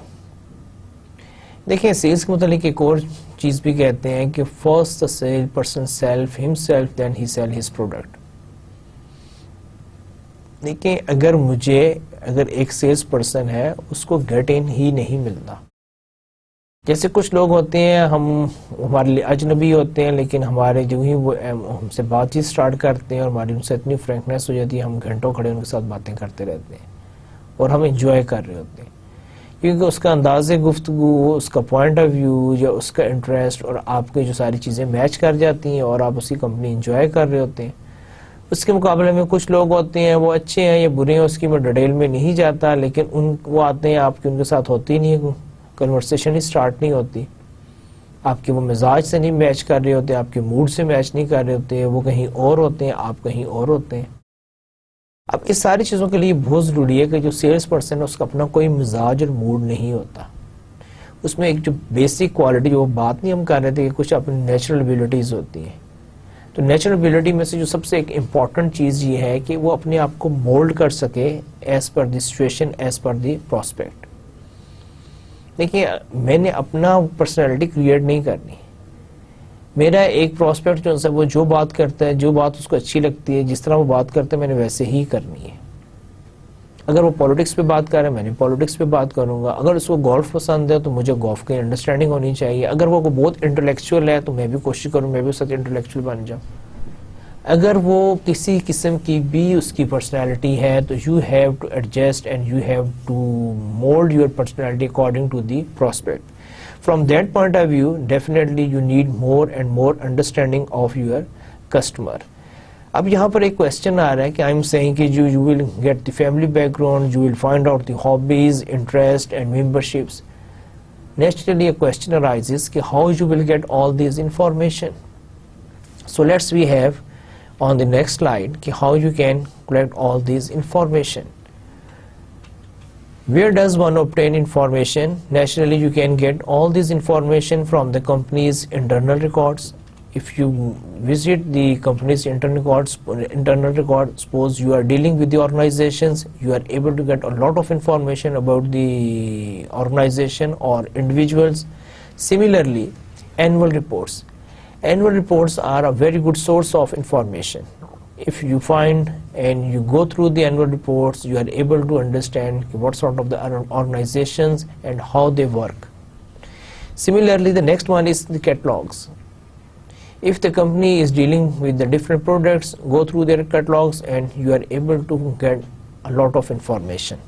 دیکھیں سیلز کے متعلق ایک اور چیز بھی کہتے ہیں کہ فرسٹ سیل پرسن سیلف ہم سیلف دین ہی سیل ہز پروڈکٹ. دیکھیں اگر ایک سیلز پرسن ہے اس کو گیٹ ان ہی نہیں ملتا. جیسے کچھ لوگ ہوتے ہیں ہمارے لیے اجنبی ہوتے ہیں, لیکن ہمارے جو ہی وہ ہم سے بات چیت سٹارٹ کرتے ہیں اور ہماری ان سے اتنی فرینکنیس ہو جاتی ہے, ہم گھنٹوں کھڑے ان کے ساتھ باتیں کرتے رہتے ہیں. اور ہم انجوائے کر رہے ہوتے ہیں، کیونکہ اس کا انداز گفتگو، اس کا پوائنٹ آف ویو یا اس کا انٹرسٹ اور آپ کی جو ساری چیزیں میچ کر جاتی ہیں اور آپ اسی کمپنی انجوائے کر رہے ہوتے ہیں. اس کے مقابلے میں کچھ لوگ ہوتے ہیں وہ اچھے ہیں یا برے ہیں، اس کی میں ڈیٹیل میں نہیں جاتا، لیکن وہ آتے ہیں آپ کی ان کے ساتھ ہوتی نہیں ہے، کنورسیشن ہی سٹارٹ نہیں ہوتی، آپ کے وہ مزاج سے نہیں میچ کر رہے ہوتے، آپ کے موڈ سے میچ نہیں کر رہے ہوتے، وہ کہیں اور ہوتے ہیں، آپ کہیں اور ہوتے ہیں. اب اس ساری چیزوں کے لیے بہت ضروری ہے کہ جو سیلس پرسن ہے اس کا اپنا کوئی مزاج اور موڈ نہیں ہوتا. اس میں ایک جو بیسک کوالٹی، وہ بات نہیں ہم کر رہے تھے کہ کچھ اپنی نیچرل ابیلٹیز ہوتی ہیں، تو نیچرل ابیلٹی میں سے جو سب سے ایک امپورٹنٹ چیز یہ ہے کہ وہ اپنے آپ کو مولڈ کر سکے as per the situation, as per the prospect. دیکھیں، میں نے اپنا پرسنالٹی کریٹ نہیں کرنی، میرا ایک پراسپیکٹ جو ہے وہ جو بات کرتا ہے، جو بات اس کو اچھی لگتی ہے، جس طرح وہ بات کرتا ہے میں نے ویسے ہی کرنی ہے. اگر وہ پالیٹکس پہ بات کر رہا ہے میں نے پالیٹکس پہ بات کروں گا. اگر اس کو گولف پسند ہے تو مجھے گولف کی انڈرسٹینڈنگ ہونی چاہیے. اگر وہ بہت انٹلیکچوئل ہے تو میں بھی کوشش کروں میں بھی اس سے انٹلیکچوئل بن جاؤں. اگر وہ کسی قسم کی بھی اس کی پرسنالٹی ہے تو you have to adjust and you have to mould your personality according to the prospect. From that point of view, definitely you need more and more understanding of your customer. اب یہاں پر ایک question آ رہا ہے کہ I'm saying کہ you will get the family background, you will find out the hobbies, interest and memberships. Naturally a question arises کہ how you will get all these information. So let's we have on the next slide کہ how you can collect all these information. Where does one obtain information? Naturally, you can get all this information from the company's internal records. If you visit the company's internal record, suppose you are dealing with the organizations, you are able to get a lot of information about the organization or individuals. Similarly, annual reports. Annual reports are a very good source of information. If you find and you go through the annual reports, you are able to understand what sort of the organizations and how they work. Similarly, the next one is the catalogs. If the company is dealing with the different products, go through their catalogs and you are able to get a lot of information.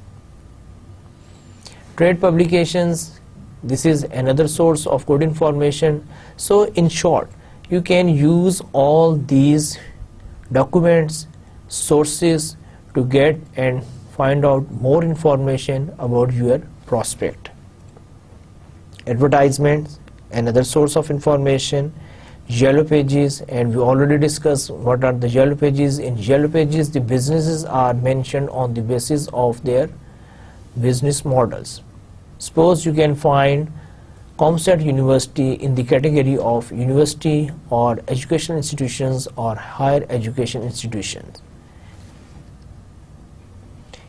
Trade publications, this is another source of good information. So in short, you can use all these documents, sources to get and find out more information about your prospect. Advertisements, another source of information. Yellow pages, and we already discussed what are the yellow pages. In yellow pages, the businesses are mentioned on the basis of their business models. Suppose you can find ComStat University in the category of university or educational institutions or higher education institutions.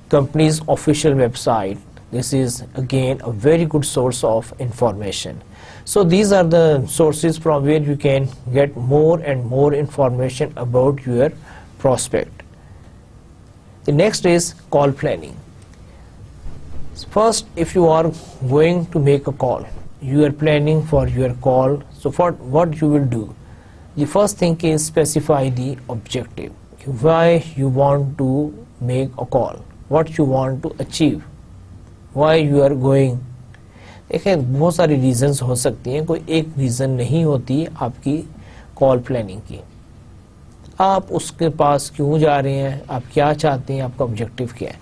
Company's official website, this is again a very good source of information. So these are the sources from where you can get more and more information about your prospect. The next is call planning. First, if you are going to make a call, you are planning for your call. So for what you will do, the first thing is specify the objective. Why you want to make a call, what you want to achieve, why you are going. دیکھیں بہت ساری reasons ہو سکتی ہیں، کوئی ایک reason نہیں ہوتی آپ کی کال پلاننگ کی. آپ اس کے پاس کیوں جا رہے ہیں، آپ کیا چاہتے ہیں، آپ کا آبجیکٹیو کیا ہے.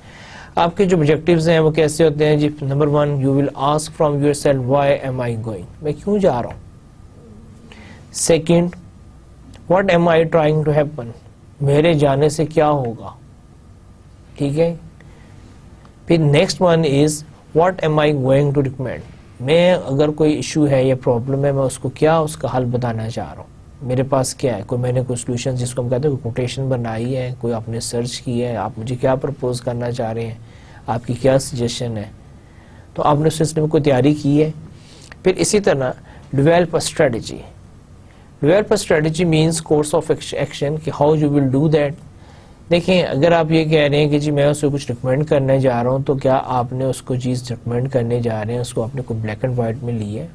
آپ کے جو آبجیکٹیوز ہیں وہ کیسے ہوتے ہیں جی. Number 1 you will ask from yourself why am I going, میں کیوں جا رہا ہوں. Second, what am I trying to happen, میرے جانے سے کیا ہوگا. ٹھیک ہے. پھر next one is what am I going to recommend, میں اگر کوئی ایشو ہے یا پرابلم ہے میں اس کو کیا اس کا حل بتانا چاہ رہا ہوں. میرے پاس کیا ہے، کوئی میں نے کوئی سولوشن جس کو ہم کہتے ہیں کوئی کوٹیشن بنائی ہے، کوئی آپ نے سرچ کی ہے، آپ مجھے کیا پرپوز کرنا چاہ رہے ہیں، آپ کی کیا سجیشن ہے، تو آپ نے اس سلسلے میں کوئی تیاری کی ہے. پھر اسی طرح develop strategy. Develop strategy means course of action کہ how you will do that. دیکھیں اگر آپ یہ کہہ رہے ہیں کہ جی میں اسے کچھ ریکمینڈ کرنے جا رہا ہوں، تو کیا آپ نے اس کو چیز ریکمینڈ کرنے جا رہے ہیں اس کو آپ نے کوئی بلیک اینڈ وائٹ میں لی ہے،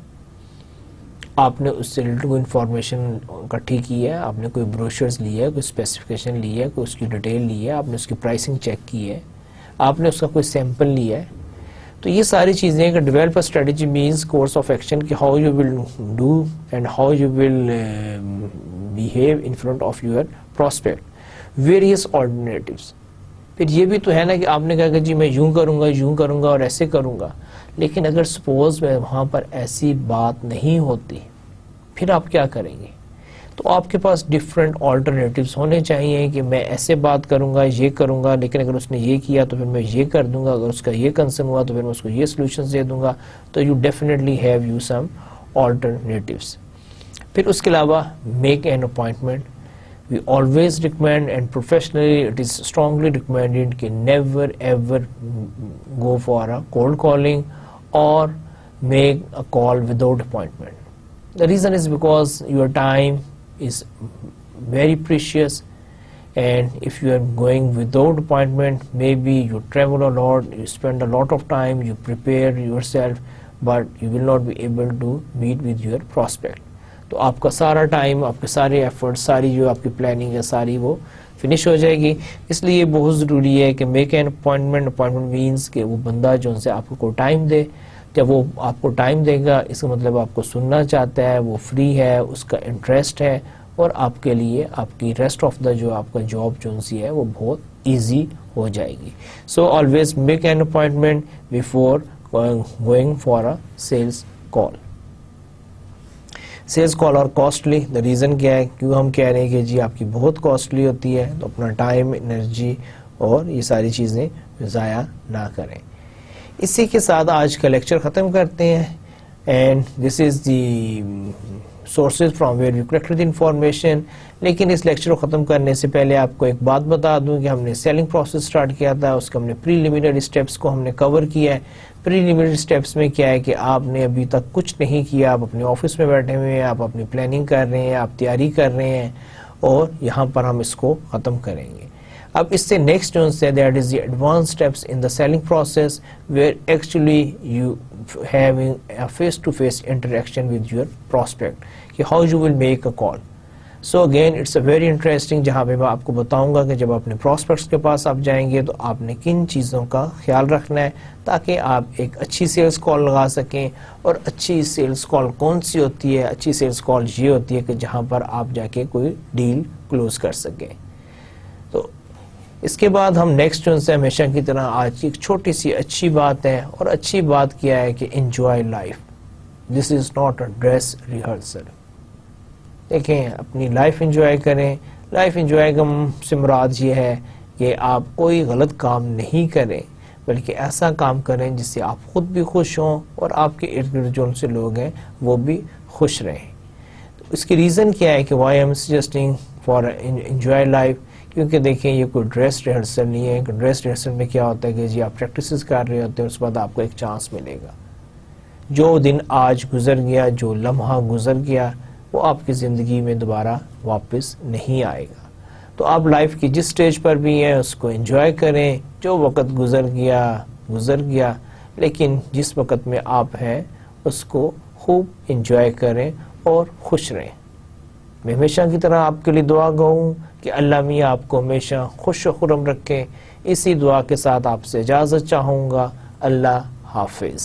آپ نے اس سے ریلیٹڈ کوئی انفارمیشن اکٹھی کی ہے، آپ نے کوئی بروشرز لی ہے، کوئی اسپیسیفکیشن لی ہے، کوئی اس کی ڈیٹیل لی ہے، آپ نے اس کی پرائسنگ چیک کی ہے، آپ نے اس کا کوئی سیمپل لیا ہے. تو یہ ساری چیزیں کہ develop strategy means course of action کہ how you will do and how you will behave in front of your prospect, various alternatives. پھر یہ بھی تو ہے نا کہ آپ نے کہا کہ جی میں یوں کروں گا اور ایسے کروں گا, لیکن اگر سپوز میں وہاں پر ایسی بات نہیں ہوتی پھر آپ کیا کریں گے؟ تو آپ کے پاس ڈفرینٹ آلٹرنیٹیوز ہونے چاہیے کہ میں ایسے بات کروں گا, یہ کروں گا, لیکن اگر اس نے یہ کیا تو پھر میں یہ کر دوں گا, اگر اس کا یہ کنسرن ہوا تو پھر میں اس کو یہ سولوشنز دے دوں گا. تو you definitely have you some alternatives. پھر اس کے علاوہ make an appointment. We always recommend and professionally it is strongly recommended کہ never ever go for a cold calling or make a call without appointment. The reason is because your time is very precious, and if you are going without appointment, maybe you travel a lot, you spend a lot of time, you prepare yourself, but you will not be able to meet with your prospect. تو آپ کا سارا time, آپ کے سارے effort, ساری جو آپ کی پلاننگ ہے ساری وہ فنش ہو جائے گی. اس لیے بہت ضروری ہے کہ make an appointment. Appointment means کہ وہ بندہ جو ان سے آپ کو ٹائم دے. جب وہ آپ کو ٹائم دے گا اس کا مطلب آپ کو سننا چاہتا ہے, وہ فری ہے, اس کا انٹرسٹ ہے, اور آپ کے لیے آپ کی ریسٹ آف دا جو آپ کا جاب جو سی ہے وہ بہت ایزی ہو جائے گی. So always make an appointment before going for a sales call. Sales call are costly. The reason کیا ہے, کیوں ہم کہہ رہے ہیں کہ جی آپ کی بہت کاسٹلی ہوتی ہے, تو اپنا ٹائم, انرجی اور یہ ساری چیزیں ضائع نہ کریں. اسی کے ساتھ آج کا لیکچر ختم کرتے ہیں. And this is the sources from where you collected information. لیکن اس لیکچر کو ختم کرنے سے پہلے آپ کو ایک بات بتا دوں کہ ہم نے سیلنگ پروسیس سٹارٹ کیا تھا, اس کا ہم نے پریلیمنری اسٹیپس کو ہم نے کور کیا ہے. پریلیمنری اسٹیپس میں کیا ہے کہ آپ نے ابھی تک کچھ نہیں کیا, آپ اپنے آفس میں بیٹھے ہوئے ہیں, آپ اپنی پلاننگ کر رہے ہیں, آپ تیاری کر رہے ہیں, اور یہاں پر ہم اس کو ختم کریں گے. اب اس سے نیکسٹ جو ہے that is the advance steps in the selling process where actually you having a face to face interaction with your prospect کہ how you will make a call. So again it's a very interesting, جہاں پہ میں آپ کو بتاؤں گا کہ جب اپنے پراسپیکٹس کے پاس آپ جائیں گے تو آپ نے کن چیزوں کا خیال رکھنا ہے تاکہ آپ ایک اچھی سیلس کال لگا سکیں. اور اچھی سیلس کال کون سی ہوتی ہے؟ اچھی سیلس کال یہ ہوتی ہے کہ جہاں پر آپ جا کے کوئی ڈیل کلوز کر سکیں. تو اس کے بعد ہم نیکسٹ جو سے ہمیشہ کی طرح آج کی ایک چھوٹی سی اچھی بات ہے, اور اچھی بات کیا ہے کہ enjoy life. This is not a dress rehearsal. دیکھیں اپنی لائف انجوائے کریں. لائف انجوائے کا سے مراد یہ ہے کہ آپ کوئی غلط کام نہیں کریں, بلکہ ایسا کام کریں جس سے آپ خود بھی خوش ہوں اور آپ کے ارد گرد جو ان سے لوگ ہیں وہ بھی خوش رہیں. اس کی ریزن کیا ہے کہ why am suggesting for enjoy life, کیونکہ دیکھیں یہ کوئی ڈریس ریہرسل نہیں ہے. ڈریس ریہرسل میں کیا ہوتا ہے کہ جی آپ پریکٹسز کر رہے ہوتے ہیں, اس کے بعد آپ کو ایک چانس ملے گا. جو دن آج گزر گیا, جو لمحہ گزر گیا, وہ آپ کی زندگی میں دوبارہ واپس نہیں آئے گا. تو آپ لائف کی جس سٹیج پر بھی ہیں اس کو انجوائے کریں. جو وقت گزر گیا, لیکن جس وقت میں آپ ہیں اس کو خوب انجوائے کریں اور خوش رہیں. میں ہمیشہ کی طرح آپ کے لیے دعا گو ہوں کہ اللہ میاں آپ کو ہمیشہ خوش و خرم رکھیں. اسی دعا کے ساتھ آپ سے اجازت چاہوں گا. اللہ حافظ.